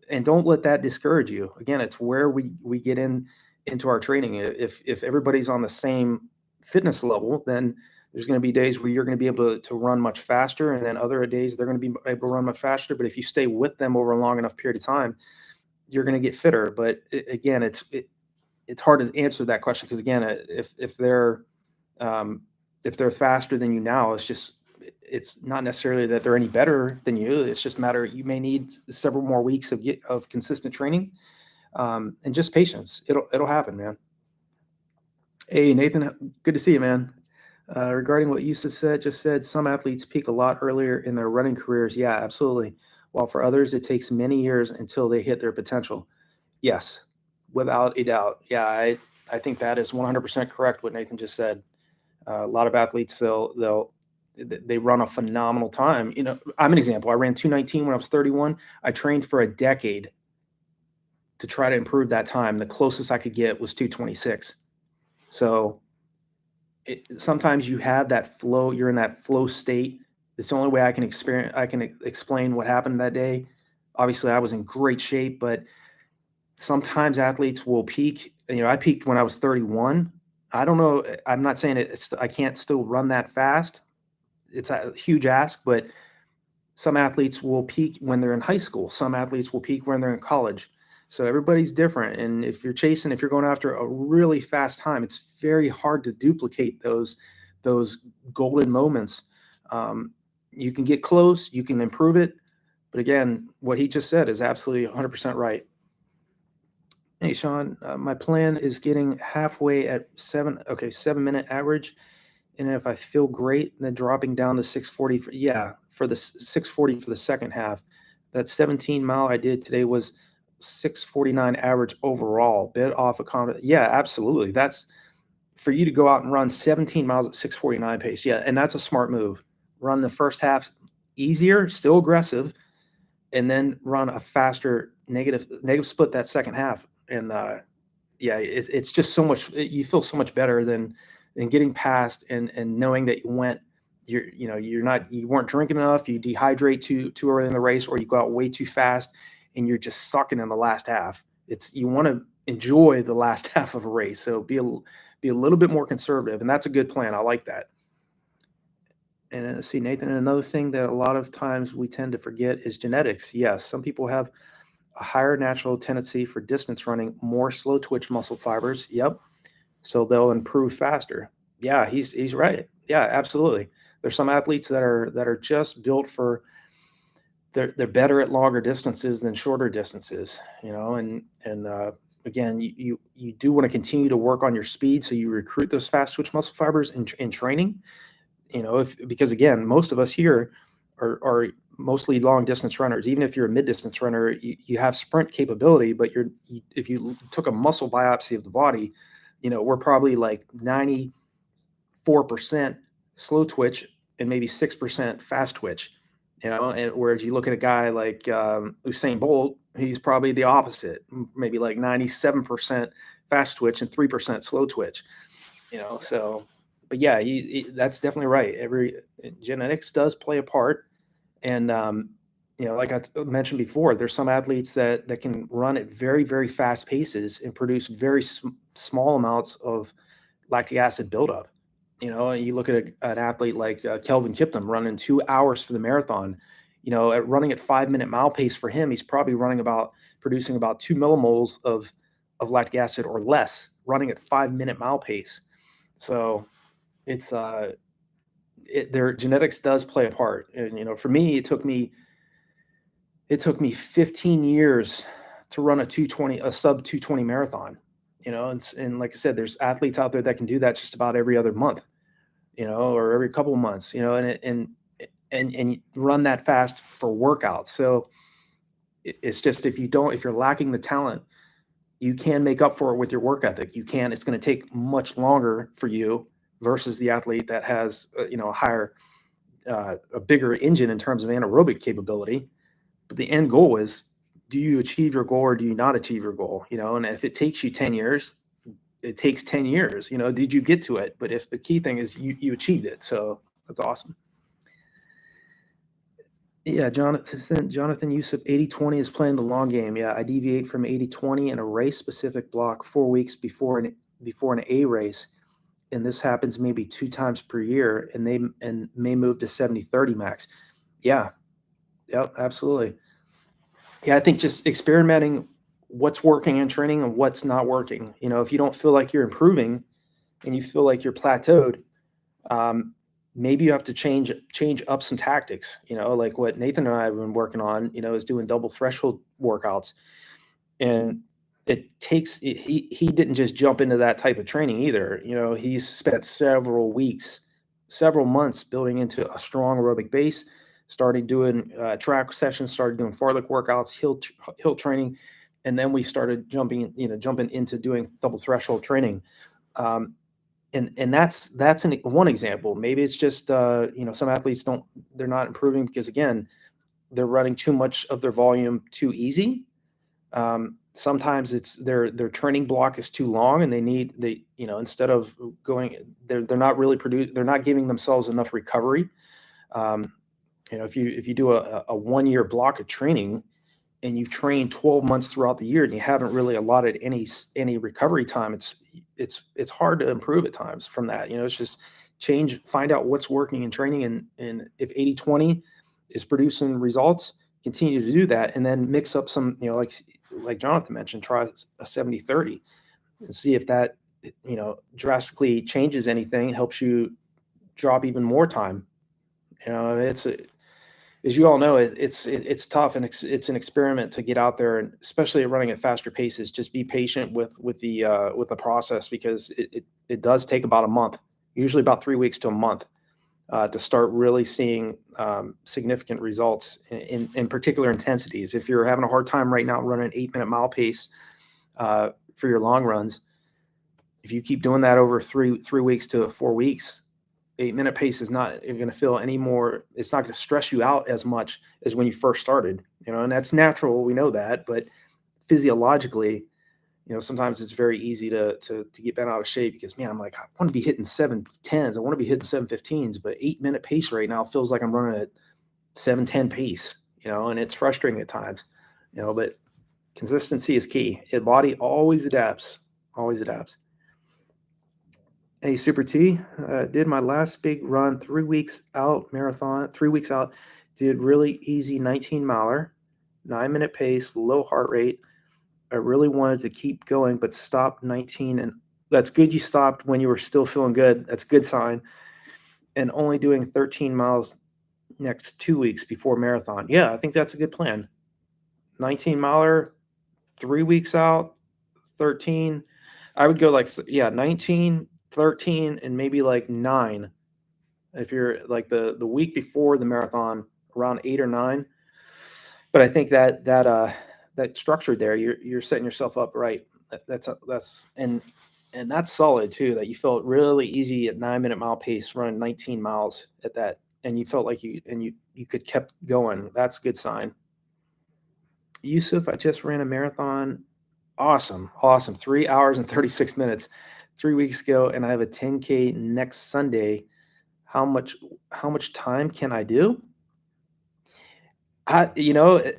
and don't let that discourage you. Again, it's where we get into our training. If everybody's on the same fitness level, then there's going to be days where you're going to be able to run much faster, and then other days they're going to be able to run much faster. But if you stay with them over a long enough period of time, you're going to get fitter. But again, it's hard to answer that question because again, um, if they're faster than you now, it's not necessarily that they're any better than you. It's just a matter you may need several more weeks of consistent training, and just patience. It'll happen, man. Hey, Nathan, good to see you, man. Regarding what Yusuf said, some athletes peak a lot earlier in their running careers. Yeah, absolutely. While for others, it takes many years until they hit their potential. Yes, without a doubt. Yeah, I think that is 100% correct what Nathan just said. A lot of athletes, they run a phenomenal time. You know, I'm an example. I ran 2:19 when I was 31. I trained for a decade to try to improve that time. The closest I could get was 2:26. So sometimes you have that flow. You're in that flow state. It's the only way I can explain what happened that day. Obviously, I was in great shape, but sometimes athletes will peak. You know, I peaked when I was 31. I don't know. I'm not saying I can't still run that fast. It's a huge ask, but some athletes will peak when they're in high school. Some athletes will peak when they're in college. So everybody's different. And if you're going after a really fast time, it's very hard to duplicate those golden moments. You can get close, you can improve it. But again, what he just said is absolutely 100% right. Hey, Sean, my plan is getting halfway at 7-minute average. And if I feel great, then dropping down to 640 for the 640 for the second half. That 17 mile I did today was 649 average overall, bit off a comment. Yeah, absolutely. That's for you to go out and run 17 miles at 649 pace. Yeah, and that's a smart move. Run the first half easier, still aggressive, and then run a faster negative split that second half. And yeah, it's just so much. You feel so much better than getting past and knowing that you weren't drinking enough. You dehydrate too early in the race, or you go out way too fast, and you're just sucking in the last half. You want to enjoy the last half of a race, so be a little bit more conservative, and that's a good plan. I like that. And let's see, Nathan, another thing that a lot of times we tend to forget is genetics. Yes, some people have a higher natural tendency for distance running, more slow twitch muscle fibers. Yep. So they'll improve faster. Yeah, he's right. Yeah, absolutely. There's some athletes that are just built for they're better at longer distances than shorter distances, and again, you do want to continue to work on your speed, so you recruit those fast twitch muscle fibers in training. Because again, most of us here are mostly long distance runners. Even if you're a mid distance runner, you have sprint capability, but if you took a muscle biopsy of the body, we're probably like 94% slow twitch and maybe 6% fast twitch. And whereas you look at a guy like Usain Bolt, he's probably the opposite, maybe like 97% fast twitch and 3% slow twitch. So, but yeah, that's definitely right. Every genetics does play a part, and like I mentioned before, there's some athletes that can run at very, very fast paces and produce very small amounts of lactic acid buildup. You look at an athlete like Kelvin Kiptum running 2 hours for the marathon. At running at 5-minute mile pace for him, he's probably producing about 2 millimoles of lactic acid or less, running at 5-minute mile pace. So it's their genetics does play a part. And for me, it took me 15 years to run a sub 220 marathon. And like I said, there's athletes out there that can do that just about every other month, or every couple of months, and you run that fast for workouts. So it's just, if you're lacking the talent, you can make up for it with your work ethic. It's going to take much longer for you versus the athlete that has, a bigger engine in terms of anaerobic capability. But the end goal is, do you achieve your goal or do you not achieve your goal? And if it takes you 10 years, it takes 10 years. Did you get to it? But if the key thing is you achieved it, so that's awesome. Yeah, Jonathan Yusuf, 80-20 is playing the long game. Yeah, I deviate from 80-20 in a race-specific block 4 weeks before an A race, and this happens maybe 2 times per year, and may move to 70-30 max. Yeah, yep, absolutely. Yeah, I think just experimenting what's working in training and what's not working. If you don't feel like you're improving and you feel like you're plateaued, maybe you have to change up some tactics, like what Nathan and I have been working on, is doing double threshold workouts. And he didn't just jump into that type of training either. He's spent several months building into a strong aerobic base, started doing track sessions, started doing fartlek workouts, hill training. And then we started jumping into doing double threshold training. And that's one example. Maybe it's just some athletes they're not improving because, again, they're running too much of their volume too easy. Sometimes it's their training block is too long, and instead of going, they're not giving themselves enough recovery. If you do a 1-year block of training and you've trained 12 months throughout the year and you haven't really allotted any recovery time, it's hard to improve at times from that. It's just find out what's working in training, and if 80-20 is producing results, continue to do that, and then mix up some, like Jonathan mentioned, try a 70-30 and see if that drastically changes anything, helps you drop even more time. As you all know, it's tough, and it's an experiment to get out there, and especially running at faster paces. Just be patient with the process, because it does take about a month, usually about 3 weeks to a month, to start really seeing significant results in particular intensities. If you're having a hard time right now running an 8-minute mile pace for your long runs, if you keep doing that over 3 weeks to 4 weeks, 8-minute pace is not going to feel any more. It's not going to stress you out as much as when you first started, and that's natural. We know that, but physiologically, sometimes it's very easy to get bent out of shape, because, man, I'm like, I want to be hitting 7:10s. I want to be hitting 7:15s, but 8-minute pace right now feels like I'm running at 7:10 pace, and it's frustrating at times, but consistency is key. The body always adapts, always adapts. Hey, Super T, did my last big run 3 weeks out marathon, 3 weeks out, did really easy 19 miler, 9-minute pace, low heart rate. I really wanted to keep going, but stopped 19. And that's good. You stopped when you were still feeling good. That's a good sign. And only doing 13 miles next 2 weeks before marathon. Yeah, I think that's a good plan. 19 miler, 3 weeks out, 13. I would go 19, 13, and maybe 9 if you're like the week before the marathon, around 8 or 9. But I think that structure there, you're setting yourself up right. That's solid too, that you felt really easy at 9-minute mile pace running 19 miles at that, and you felt like you could kept going. That's a good sign. Yusuf, I just ran a marathon. Awesome. 3 hours and 36 minutes 3 weeks ago, and I have a 10K next Sunday. How much time can I do? You know,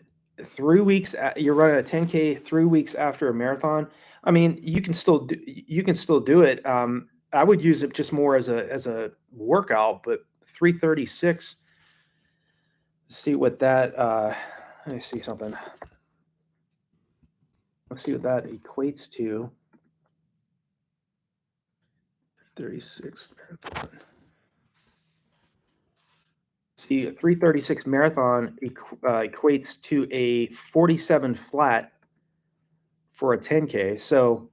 3 weeks, you're running a 10K 3 weeks after a marathon. I mean, you can still do it. I would use it just more as a workout, but 336. See what that. Let me see something. Let's see what that equates to. 36 marathon. See, a 336 marathon equates to a 47 flat for a 10K. So,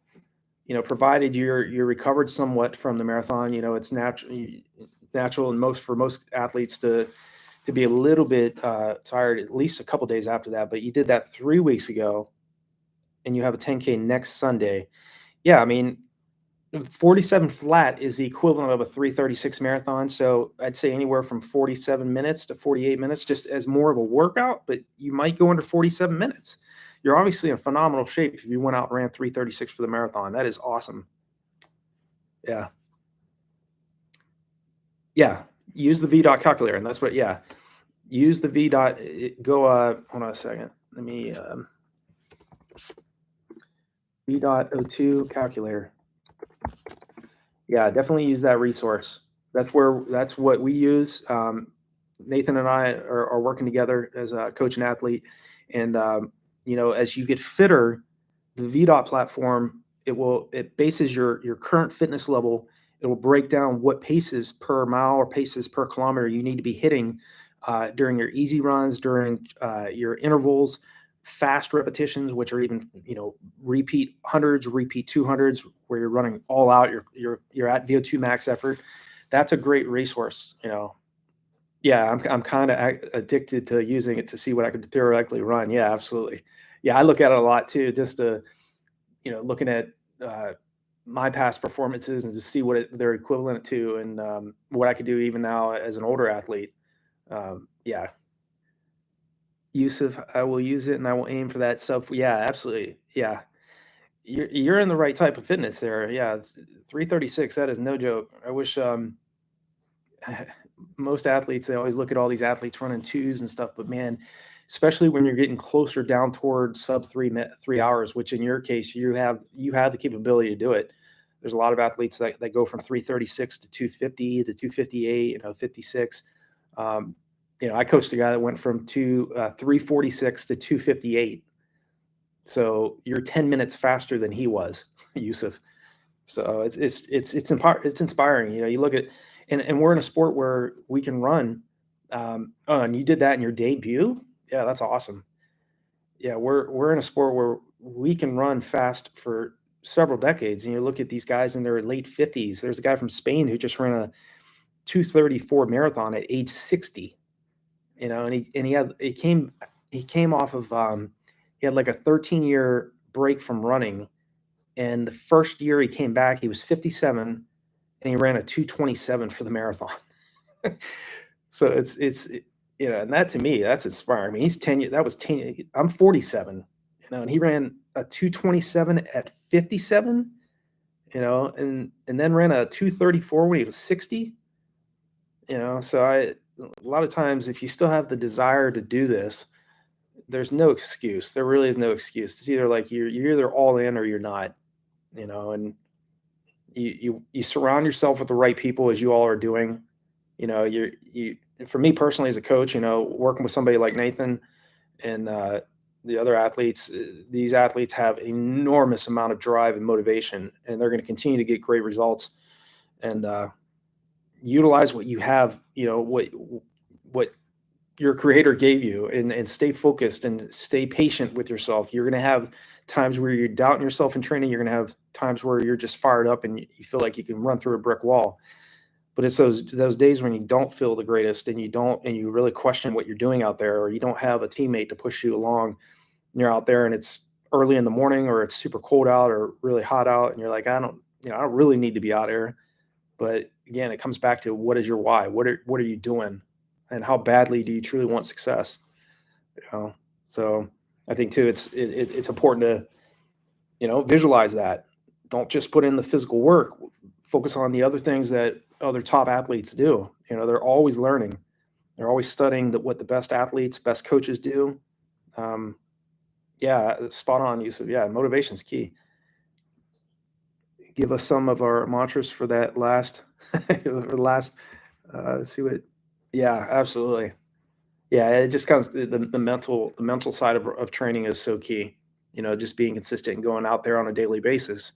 you know, provided you're recovered somewhat from the marathon, you know, it's natural and most athletes to be a little bit tired at least a couple days after that. But you did that 3 weeks ago, and you have a 10K next Sunday. Yeah, I mean, 47 flat is the equivalent of a 336 marathon. So I'd say anywhere from 47 minutes to 48 minutes, just as more of a workout, but you might go under 47 minutes. You're obviously in phenomenal shape if you went out and ran 336 for the marathon. That is awesome. Yeah. Yeah. Use the VDOT calculator. And that's what, yeah. Use the VDOT. Go, hold on a second. Let me, VDOT02 calculator. Yeah, definitely use that resource. That's what we use. Nathan and I are working together as a coach and athlete, and you know, as you get fitter, the VDOT platform it bases your current fitness level. It will break down what paces per mile or paces per kilometer you need to be hitting during your easy runs, during your intervals, fast repetitions, which are even, you know, repeat hundreds, repeat 200s, where you're running all out. You're at VO2 max effort. That's a great resource. You know, yeah, I'm kind of addicted to using it to see what I could theoretically run. Yeah, absolutely. Yeah, I look at it a lot too, just to, you know, looking at uh, my past performances and to see what they're equivalent to, and what I could do even now as an older athlete. Yeah, Yusuf, I will use it and I will aim for that sub. Yeah, absolutely. Yeah, you're in the right type of fitness there. Yeah, 336. That is no joke. I wish most athletes, they always look at all these athletes running twos and stuff, but man, especially when you're getting closer down toward sub 3 hours, which in your case you have the capability to do it. There's a lot of athletes that go from 336 to 250 to 258, you know, 56. Um, you know, I coached a guy that went from 346 to 258. So you're 10 minutes faster than he was, Yusuf. So it's inspiring. You know, you look at, and we're in a sport where we can run. Oh, and you did that in your debut. Yeah, that's awesome. Yeah, we're in a sport where we can run fast for several decades. And you look at these guys in their late 50s. There's a guy from Spain who just ran a 234 marathon at age 60. You know, and he came off of he had like a 13-year break from running, and the first year he came back, he was 57, and he ran a 227 for the marathon. So you know, and that to me, that's inspiring. I mean, he's 10 years, that was 10, I'm 47, you know, and he ran a 227 at 57, you know, and then ran a 234 when he was 60, you know. So a lot of times, if you still have the desire to do this, there's no excuse. There really is no excuse. It's either like you're either all in or you're not, you know, and you surround yourself with the right people, as you all are doing. You know, you for me personally as a coach, you know, working with somebody like Nathan and the other athletes, these athletes have enormous amount of drive and motivation, and they're going to continue to get great results. And utilize what you have, you know, what your creator gave you, and stay focused and stay patient with yourself. You're going to have times where you're doubting yourself in training. You're going to have times where you're just fired up and you feel like you can run through a brick wall. But it's those days when you don't feel the greatest, and you really question what you're doing out there, or you don't have a teammate to push you along. And you're out there and it's early in the morning, or it's super cold out or really hot out, and you're like, I don't really need to be out here. But again, it comes back to, what is your why? What are you doing? And how badly do you truly want success? You know? So I think too, it's important to, you know, visualize that. Don't just put in the physical work. Focus on the other things that other top athletes do. You know, they're always learning. They're always studying what the best athletes, best coaches do. Yeah, spot on, Yusuf. Yeah, motivation's key. Give us some of our mantras for that last, the last. Let's see what. Yeah, absolutely. Yeah, it just comes the mental side of training is so key. Just being consistent and going out there on a daily basis.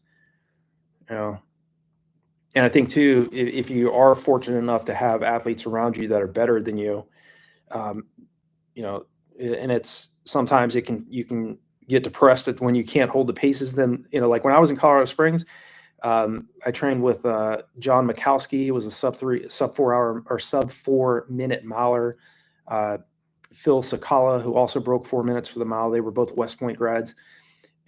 You know, and I think too, if you are fortunate enough to have athletes around you that are better than you, um, you know, and it's sometimes you can get depressed at when you can't hold the paces. Then like when I was in Colorado Springs, I trained with John Mikowski. He was a sub 4 hour or sub 4 minute miler. Uh, Phil Sakala, who also broke 4 minutes for the mile. They were both West Point grads,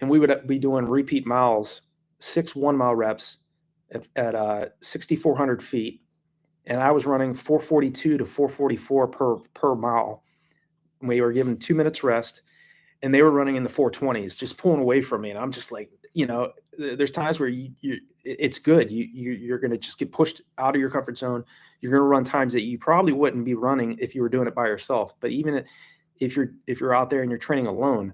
and we would be doing repeat miles, 6 1 mile reps at 6,400 feet, and I was running 442 to 444 per mile. We were given 2 minutes rest, and they were running in the 420s, just pulling away from me. And I'm just like, there's times where it's good. You're going to just get pushed out of your comfort zone. You're going to run times that you probably wouldn't be running if you were doing it by yourself. But even if you're out there and you're training alone,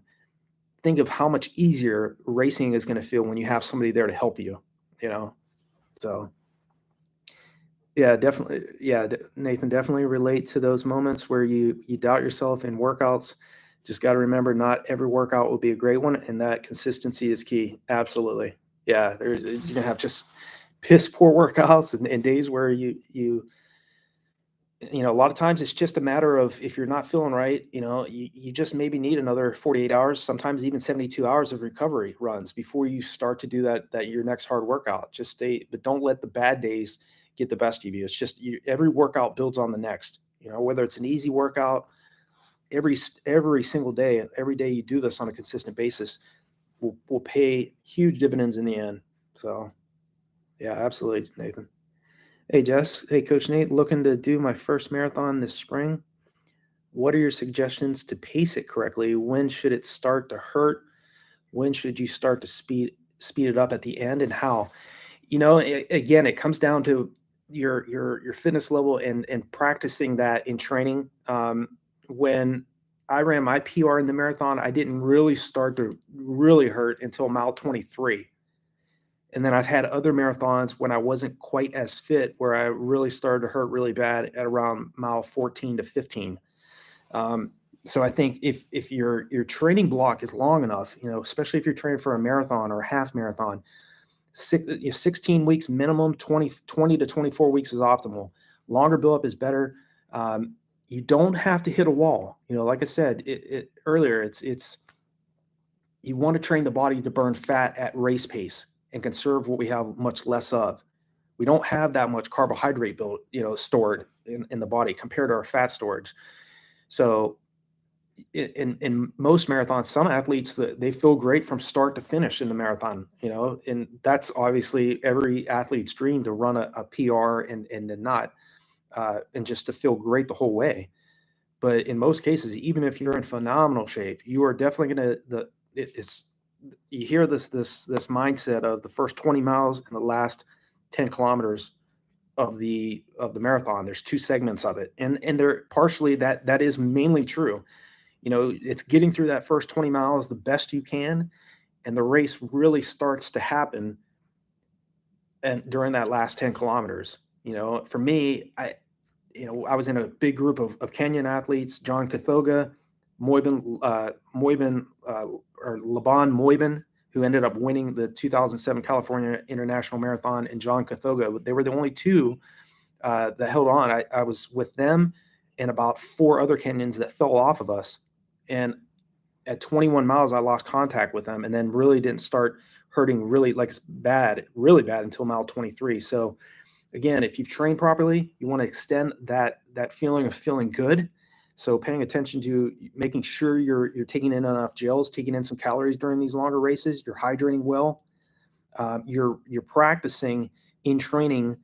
think of how much easier racing is going to feel when you have somebody there to help you. So yeah, definitely. Yeah, Nathan, definitely relate to those moments where you doubt yourself in workouts. Just got to remember, not every workout will be a great one, and that consistency is key. Absolutely. Yeah, you're gonna have just piss poor workouts and days where a lot of times it's just a matter of if you're not feeling right, you just maybe need another 48 hours, sometimes even 72 hours of recovery runs before you start to do that your next hard workout. But don't let the bad days get the best of you. It's just every workout builds on the next. Whether it's an easy workout, every single day, every day you do this on a consistent basis will pay huge dividends in the end. So yeah, absolutely, Nathan. Hey, Jess. Hey, Coach Nate. Looking to do my first marathon this spring. What are your suggestions to pace it correctly? When should it start to hurt? When should you start to speed it up at the end, and how? Again, it comes down to your fitness level and practicing that in training. When I ran my PR in the marathon, I didn't really start to really hurt until mile 23. And then I've had other marathons when I wasn't quite as fit where I really started to hurt really bad at around mile 14 to 15. So I think if your training block is long enough, especially if you're training for a marathon or a half marathon, 16 weeks minimum, 20 to 24 weeks is optimal. Longer buildup is better. You don't have to hit a wall. Like I said earlier, it's you want to train the body to burn fat at race pace and conserve what we have much less of. We don't have that much carbohydrate stored in the body compared to our fat storage. So in most marathons, some athletes they feel great from start to finish in the marathon, and that's obviously every athlete's dream to run a PR and not and just to feel great the whole way. But in most cases, even if you're in phenomenal shape, you are definitely going to you hear this mindset of the first 20 miles and the last 10 kilometers of the marathon. There's two segments of it, and they're partially that is mainly true. It's getting through that first 20 miles the best you can, and the race really starts to happen and during that last 10 kilometers. For me, I was in a big group of Kenyan athletes: John Kathoga, Moibin or Laban Moibin, who ended up winning the 2007 California International Marathon, and John Kathoga. They were the only two that held on. I was with them and about four other Kenyans that fell off of us. And at 21 miles, I lost contact with them and then really didn't start hurting really bad until mile 23. So again, if you've trained properly, you want to extend that feeling of feeling good. So paying attention to making sure you're taking in enough gels, taking in some calories during these longer races, you're hydrating well, you're practicing in training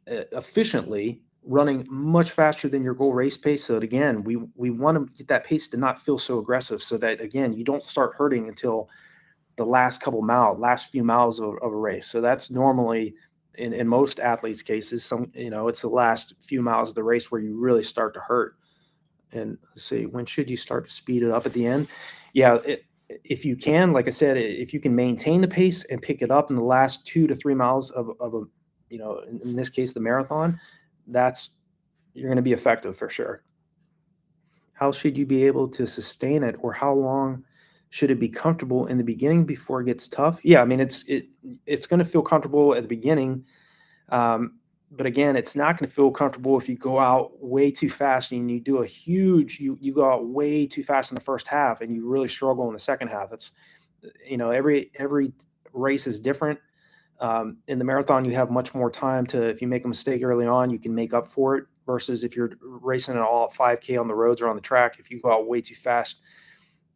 efficiently, running much faster than your goal race pace. So that, again, we want to get that pace to not feel so aggressive, so that again you don't start hurting until the last few miles of a race. So that's normally in most athletes' cases, it's the last few miles of the race where you really start to hurt. And let's see, when should you start to speed it up at the end? Yeah, if you can, like I said, if you can maintain the pace and pick it up in the last 2 to 3 miles of a, in this case, the marathon, you're going to be effective for sure. How should you be able to sustain it, or how long should it be comfortable in the beginning before it gets tough? Yeah, I mean, it's going to feel comfortable at the beginning. But again, it's not going to feel comfortable if you go out way too fast and you do you go out way too fast in the first half and you really struggle in the second half. It's, every race is different. In the marathon, you have much more time if you make a mistake early on, you can make up for it, versus if you're racing an all 5K on the roads or on the track, if you go out way too fast,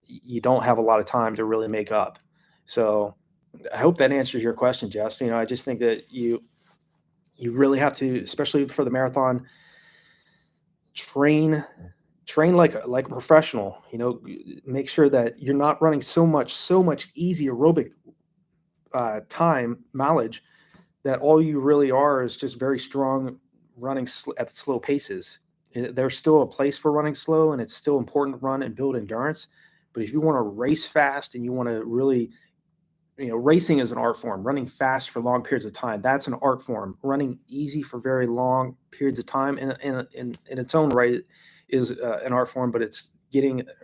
you don't have a lot of time to really make up. So I hope that answers your question, Jess. I just think that you really have to, especially for the marathon, train like a professional. Make sure that you're not running so much easy aerobic time mileage, that all you really are is just very strong running at slow paces. There's still a place for running slow, and it's still important to run and build endurance. But if you want to race fast and you want to really, racing is an art form. Running fast for long periods of time, that's an art form. Running easy for very long periods of time in its own right is an art form, but it's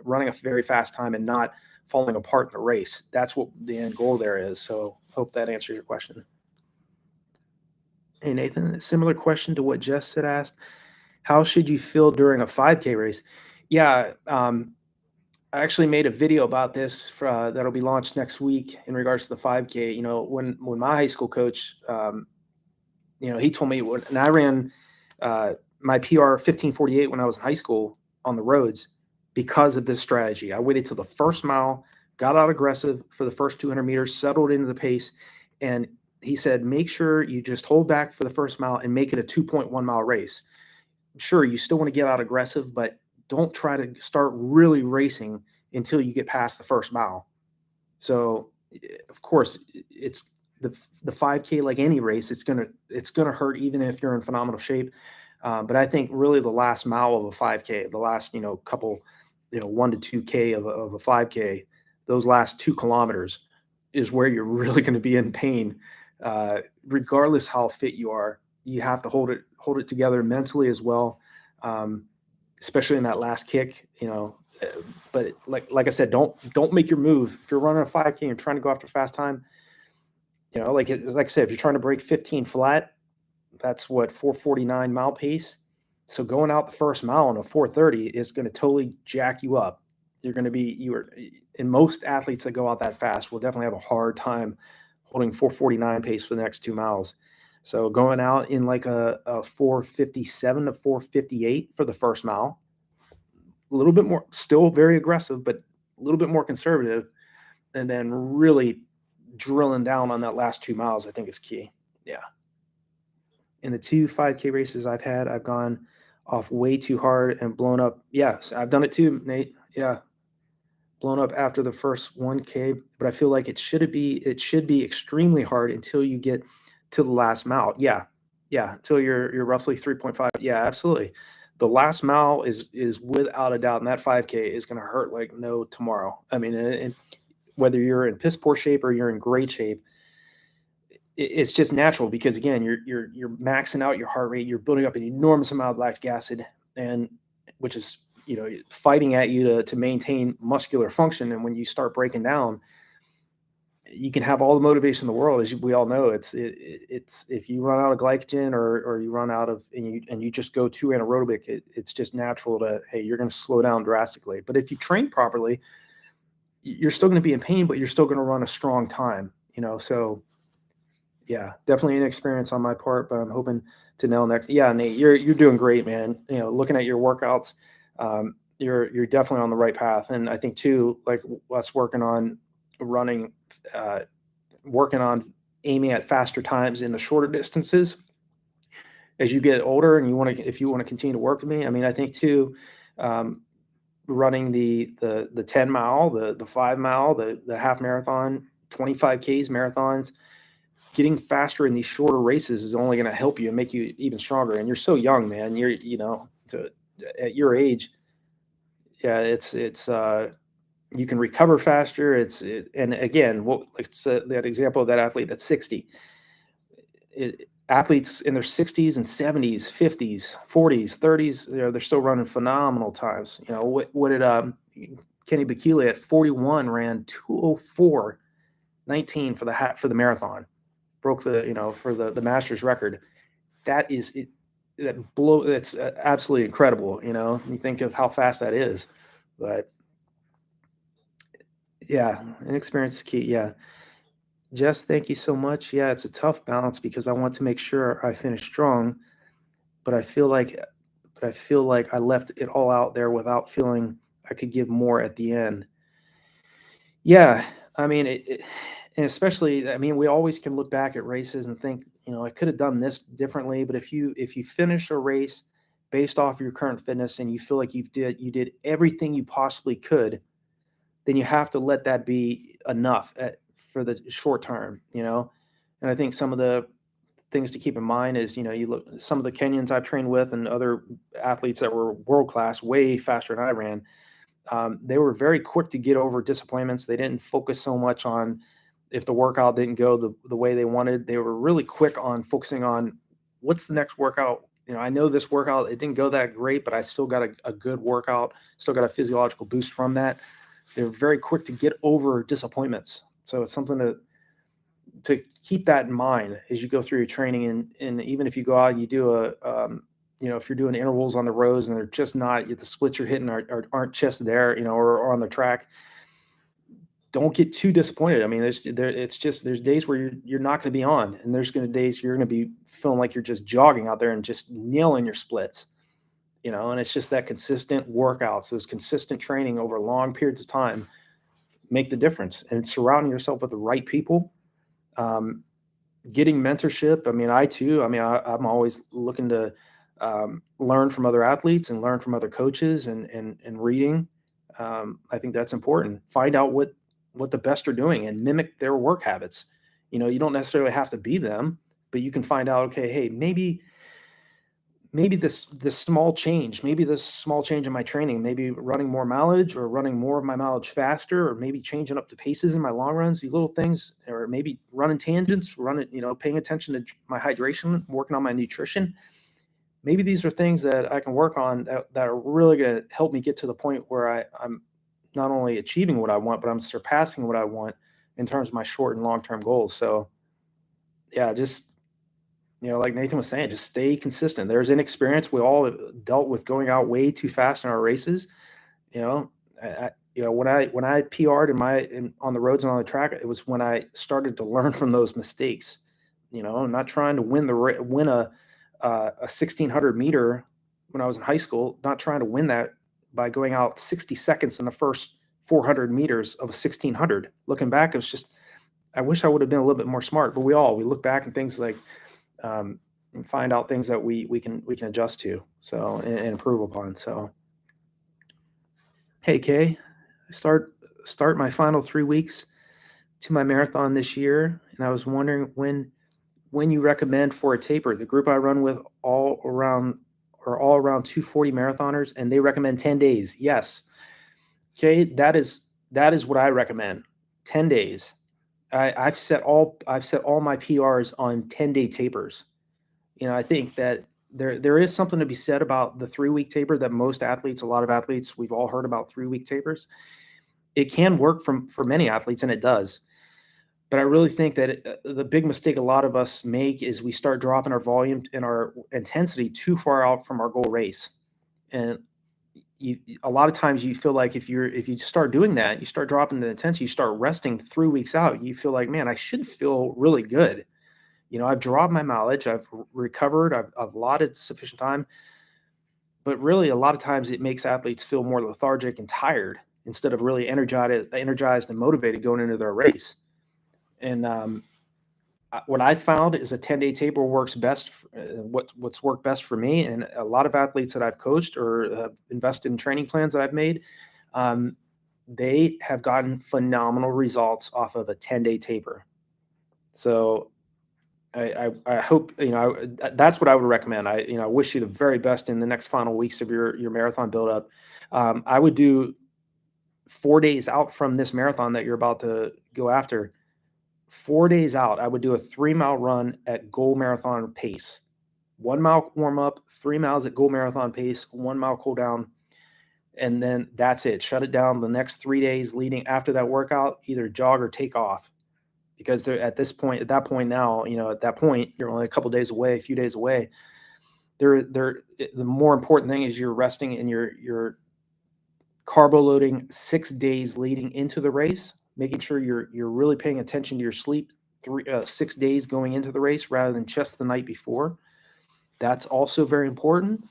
running a very fast time and not falling apart in the race. That's what the end goal there is. So hope that answers your question. Hey, Nathan, a similar question to what Jess had asked. How should you feel during a 5K race? Yeah, I actually made a video about this that'll be launched next week in regards to the 5K. When my high school coach, he told me and I ran my PR 15:48 when I was in high school on the roads because of this strategy. I waited till the first mile, got out aggressive for the first 200 meters, settled into the pace, and he said, make sure you just hold back for the first mile and make it a 2.1 mile race. Sure, you still want to get out aggressive, but don't try to start really racing until you get past the first mile. So, of course, it's the 5K, like any race, it's gonna hurt even if you're in phenomenal shape. But I think really the last mile of a 5K, the last couple 1 to 2K of a 5K, those last 2 kilometers is where you're really going to be in pain. Regardless how fit you are, you have to hold it together mentally as well, especially in that last kick. But like I said, don't make your move if you're running a 5K and you're trying to go after fast time. Like I said, if you're trying to break 15 flat, that's what 4:49 mile pace. So going out the first mile on a 4:30 is going to totally jack you up. And most athletes that go out that fast will definitely have a hard time holding 4:49 pace for the next 2 miles. So going out in like a 4:57 to 4:58 for the first mile, a little bit more, still very aggressive, but a little bit more conservative, and then really drilling down on that last 2 miles, I think is key. Yeah. In the 2 5K races I've had, I've gone off way too hard and blown up. Yes, I've done it too, Nate. Yeah. Blown up after the first 1K, but I feel like it should be extremely hard until you get to the last mile. Yeah. Until you're roughly 3.5. Yeah, absolutely. The last mile is without a doubt, and that 5K is going to hurt like no tomorrow. I mean, and whether you're in piss poor shape or you're in great shape, it's just natural, because again, you're maxing out your heart rate, you're building up an enormous amount of lactic acid, and which is fighting at you to maintain muscular function. And when you start breaking down, you can have all the motivation in the world, as we all know. It's if you run out of glycogen or you run out of and you just go too anaerobic, it's just natural hey, you're going to slow down drastically. But if you train properly, you're still going to be in pain, but you're still going to run a strong time. So yeah, definitely an experience on my part, but I'm hoping to nail next. Yeah, Nate, you're doing great, man. Looking at your workouts, you're definitely on the right path. And I think too, like us working on running, working on aiming at faster times in the shorter distances as you get older, and if you want to continue to work with me. I mean, I think too, running the 10 mile, the 5 mile, the half marathon, 25 Ks marathons, getting faster in these shorter races is only going to help you and make you even stronger. And you're so young, man. You're, at your age, yeah, it's you can recover faster. And again, that example of that athlete that's 60. Athletes in their 60s and 70s, 50s, 40s, 30s, they're still running phenomenal times. What did Kenny Bakila at 41 ran 2:04:19 for the marathon, broke for the Masters record. That is it. That's absolutely incredible. You think of how fast that is, but yeah, and experience is key. Yeah. Jess, thank you so much. Yeah, it's a tough balance because I want to make sure I finish strong, but I feel like I left it all out there without feeling I could give more at the end. Yeah, I mean, and especially, I mean, we always can look back at races and think, I could have done this differently. But if you finish a race based off your current fitness and you feel like you did everything you possibly could, then you have to let that be enough for the short term. And I think some of the things to keep in mind is, you look some of the Kenyans I've trained with and other athletes that were world class, way faster than I ran. They were very quick to get over disappointments. They didn't focus so much on if the workout didn't go the way they wanted. They were really quick on focusing on what's the next workout. I know this workout, it didn't go that great, but I still got a good workout, still got a physiological boost from that. They're very quick to get over disappointments. So it's something to keep that in mind as you go through your training. And even if you go out and you do if you're doing intervals on the roads and they're just not, the splits you're hitting aren't just there, or on the track, don't get too disappointed. I mean, there's days where you're not going to be on, and there's going to days you're going to be feeling like you're just jogging out there and just nailing your splits, and it's just that consistent workouts, those consistent training over long periods of time make the difference. And surrounding yourself with the right people, getting mentorship. I mean, I'm always looking to learn from other athletes and learn from other coaches and reading. I think that's important. Find out what the best are doing and mimic their work habits. You don't necessarily have to be them, but you can find out, okay, hey, maybe this small change in my training, maybe running more mileage or running more of my mileage faster, or maybe changing up the paces in my long runs, these little things, or maybe running tangents, paying attention to my hydration, working on my nutrition. Maybe these are things that I can work on that are really going to help me get to the point where I'm not only achieving what I want, but I'm surpassing what I want in terms of my short and long-term goals. So yeah, just, like Nathan was saying, just stay consistent. There's inexperience. We all dealt with going out way too fast in our races. When I PR'd on the roads and on the track, it was when I started to learn from those mistakes. Not trying to win a 1600 meter when I was in high school, not trying to win that by going out 60 seconds in the first 400 meters of a 1600. Looking back, it was just, I wish I would have been a little bit more smart. But we look back and things like, and find out things that we can adjust to, so and improve upon. So, hey Kay, I start my final 3 weeks to my marathon this year, and I was wondering when you recommend for a taper. The group I run with all around 240 marathoners, and they recommend 10 days. Yes, okay, that is what I recommend. 10 days. I've set all my PRs on 10-day tapers. I think that there is something to be said about the 3-week taper that a lot of athletes, we've all heard about 3-week tapers. It can work for many athletes, and it does. But I really think that the big mistake a lot of us make is we start dropping our volume and our intensity too far out from our goal race. And a lot of times you feel like if you start doing that, you start dropping the intensity, you start resting 3 weeks out, you feel like, man, I should feel really good. I've dropped my mileage, I've recovered, I've allotted sufficient time. But really, a lot of times it makes athletes feel more lethargic and tired instead of really energized and motivated going into their race. And what I found is a 10-day taper works best. What's worked best for me, and a lot of athletes that I've coached or invested in training plans that I've made, they have gotten phenomenal results off of a 10-day taper. So I hope, that's what I would recommend. I wish you the very best in the next final weeks of your marathon buildup. I would do 4 days out from this marathon that you're about to go after. 4 days out, I would do a 3 mile run at goal marathon pace. 1 mile warm up, 3 miles at goal marathon pace, 1 mile cool down, and then that's it. Shut it down. The next 3 days leading after that workout, either jog or take off, because they're at that point now, at that point, you're only a couple days away, a few days away. The more important thing is you're resting and you're carbo loading 6 days leading into the race, making sure you're really paying attention to your sleep 6 days going into the race rather than just the night before. That's also very important.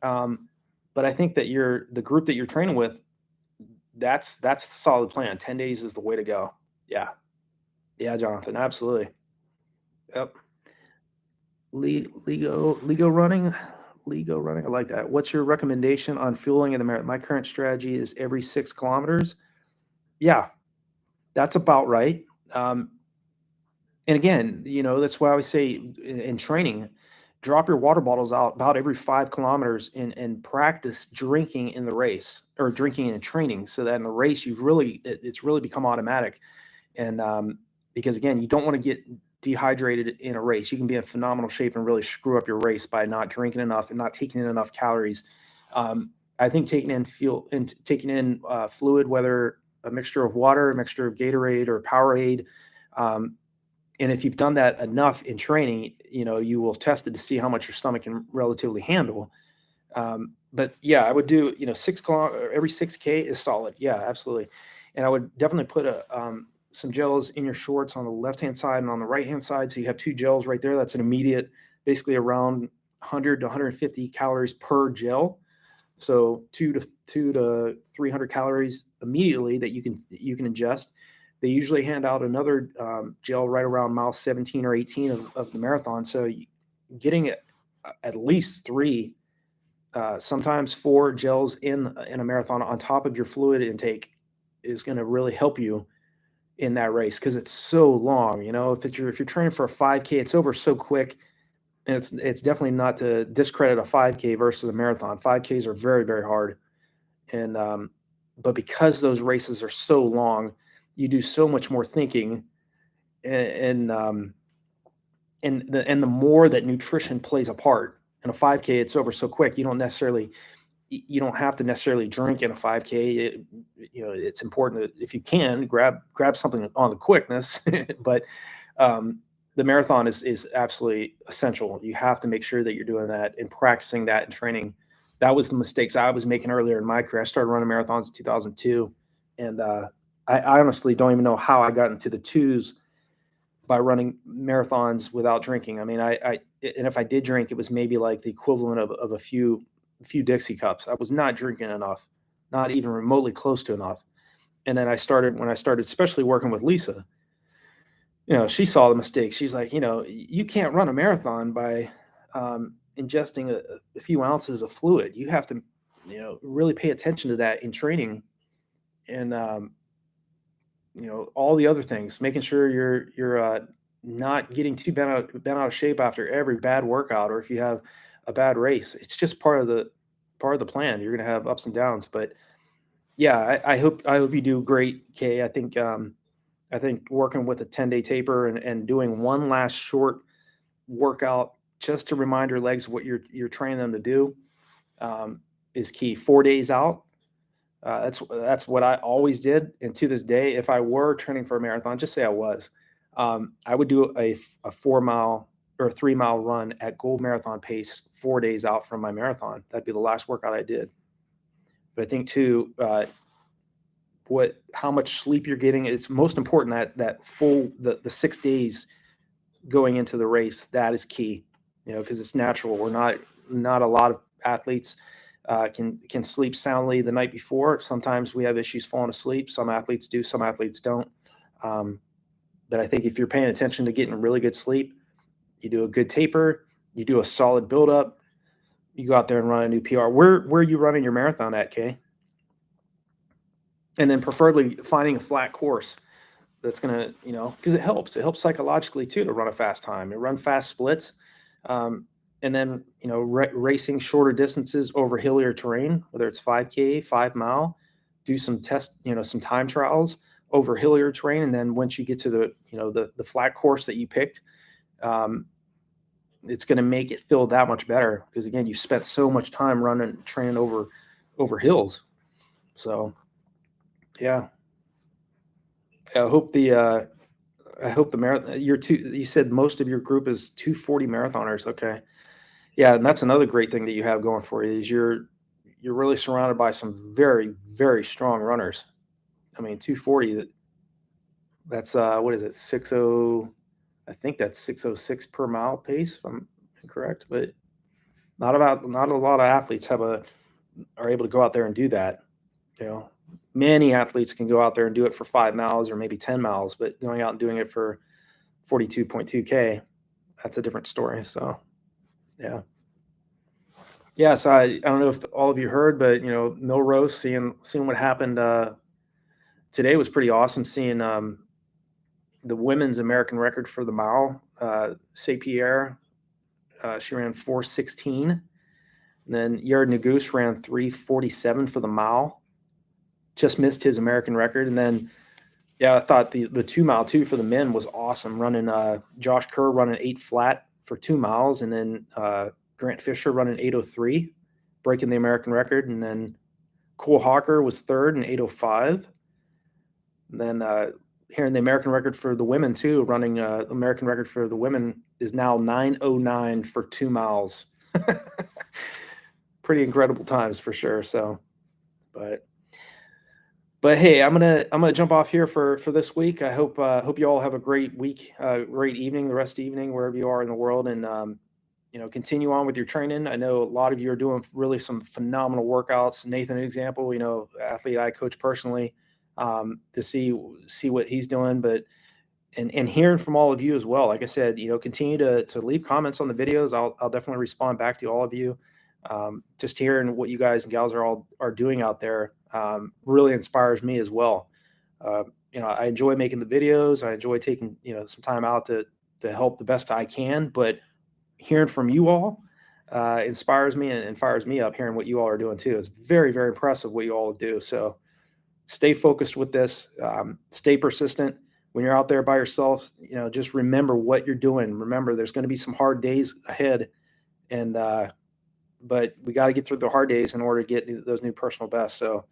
But I think that the group that you're training with, that's the solid plan. 10 days is the way to go. Yeah. Yeah, Jonathan, absolutely. Yep. Lego running. Lego running. I like that. What's your recommendation on fueling in the marathon? My current strategy is every 6 kilometers. Yeah, that's about right. And again, that's why I always say in training, drop your water bottles out about every 5 kilometers and practice drinking in the race or drinking in training, so that in the race it's really become automatic. And because again, you don't want to get dehydrated in a race. You can be in phenomenal shape and really screw up your race by not drinking enough and not taking in enough calories. I think taking in fluid, whether a mixture of water, a mixture of Gatorade or Powerade, and if you've done that enough in training, you will test it to see how much your stomach can relatively handle. But yeah, I would do, 6 kilometers every 6K is solid. Yeah, absolutely. And I would definitely put some gels in your shorts on the left-hand side and on the right-hand side. So you have 2 gels right there. That's an immediate, basically around 100 to 150 calories per gel. So 2 to 300 calories immediately that you can ingest. They usually hand out another gel right around mile 17 or 18 of the marathon. So getting at least 3, sometimes 4 gels in a marathon on top of your fluid intake is going to really help you in that race, because it's so long. If you're training for a 5K, it's over so quick. And it's definitely not to discredit a 5K versus a marathon. 5Ks are very, very hard. And but because those races are so long, you do so much more thinking, and the more that nutrition plays a part. In a 5K, it's over so quick. You don't have to necessarily drink in a 5K. It's important to, if you can, grab something on the quickness, but the marathon is absolutely essential. You have to make sure that you're doing that and practicing that and training. That was the mistakes I was making earlier in my career. I started running marathons in 2002, and I honestly don't even know how I got into the twos by running marathons without drinking. I mean, and if I did drink, it was maybe like the equivalent of a few Dixie cups. I was not drinking enough, not even remotely close to enough. And then when I started, especially working with Lisa, she saw the mistakes. She's like, you can't run a marathon by ingesting a few ounces of fluid. You have to, really pay attention to that in training, and all the other things, making sure you're not getting too bent out of shape after every bad workout, or if you have a bad race. It's just part of the plan. You're going to have ups and downs, but yeah, I hope you do great, Kay. I think working with a 10-day taper and doing one last short workout just to remind your legs what you're training them to do is key. 4 days out. That's what I always did. And to this day, if I were training for a marathon, just say I was, I would do a 4 mile or a 3 mile run at goal marathon pace 4 days out from my marathon. That'd be the last workout I did. But I think too, how much sleep you're getting, it's most important that the 6 days going into the race, that is key, because it's natural. We're not a lot of athletes can sleep soundly the night before. Sometimes we have issues falling asleep. Some athletes do, some athletes don't. But I think if you're paying attention to getting really good sleep, you do a good taper, you do a solid buildup, you go out there and run a new PR. Where are you running your marathon at, Kay? And then preferably finding a flat course. that's going to, because it helps psychologically too, to run a fast time and run fast splits. And then, racing shorter distances over hillier terrain, whether it's 5K, 5 mile, do some some time trials over hillier terrain. And then once you get to the flat course that you picked, it's going to make it feel that much better, because again, you spent so much time training over hills. So yeah, I hope the marathon, you said most of your group is 240 marathoners. Okay. Yeah. And that's another great thing that you have going for you, is you're really surrounded by some very, very strong runners. I mean, 240, that's what is it? 60, I think that's 606 per mile pace, if I'm incorrect, but not a lot of athletes are able to go out there and do that. Many athletes can go out there and do it for 5 miles or maybe 10 miles, but going out and doing it for 42.2K, that's a different story. So yeah. Yeah. So I don't know if all of you heard, but Milrose, seeing what happened today was pretty awesome. Seeing the women's American record for the mile, St. Pierre, she ran 4:16. And then Yared Nuguse ran 3:47 for the mile. Just missed his American record. And then, yeah, I thought the 2 mile too for the men was awesome. Running Josh Kerr running 8 flat for 2 miles, and then Grant Fisher running 8:03, breaking the American record. And then Cole Hawker was third in 8:05. And then hearing the American record for the women too, running American record for the women is now 9:09 for 2 miles. Pretty incredible times for sure. So, but hey, I'm gonna jump off here for this week. I hope you all have a great week, great evening, the rest of the evening, wherever you are in the world, and continue on with your training. I know a lot of you are doing really some phenomenal workouts. Nathan, an example, athlete I coach personally, to see what he's doing, but and hearing from all of you as well. Like I said, continue to leave comments on the videos. I'll definitely respond back to all of you. Just hearing what you guys and gals are doing out there really inspires me as well. I enjoy making the videos. I enjoy taking some time out to help the best I can, but hearing from you all inspires me and fires me up. Hearing what you all are doing too, it's very, very impressive what you all do. So stay focused with this. Stay persistent. When you're out there by yourself, just remember what you're doing. Remember, there's going to be some hard days ahead, and but we got to get through the hard days in order to get those new personal bests. So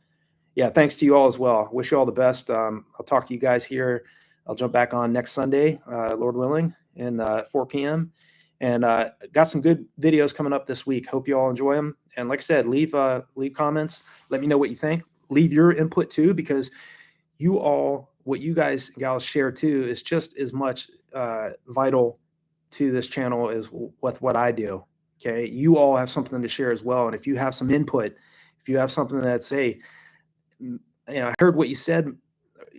yeah, thanks to you all as well. Wish you all the best. I'll talk to you guys here. I'll jump back on next Sunday, Lord willing, and 4 p.m. And got some good videos coming up this week. Hope you all enjoy them. And like I said, leave comments. Let me know what you think. Leave your input too, because what you guys and gals share too is just as much vital to this channel as with what I do. Okay, you all have something to share as well. And if you have some input, if you have something that's, hey, I heard what you said,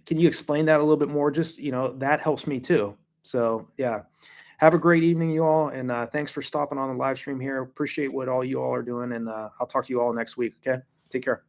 can you explain that a little bit more? Just, that helps me too. So yeah, have a great evening, you all. And thanks for stopping on the live stream here. Appreciate what all you all are doing. And I'll talk to you all next week. Okay, take care.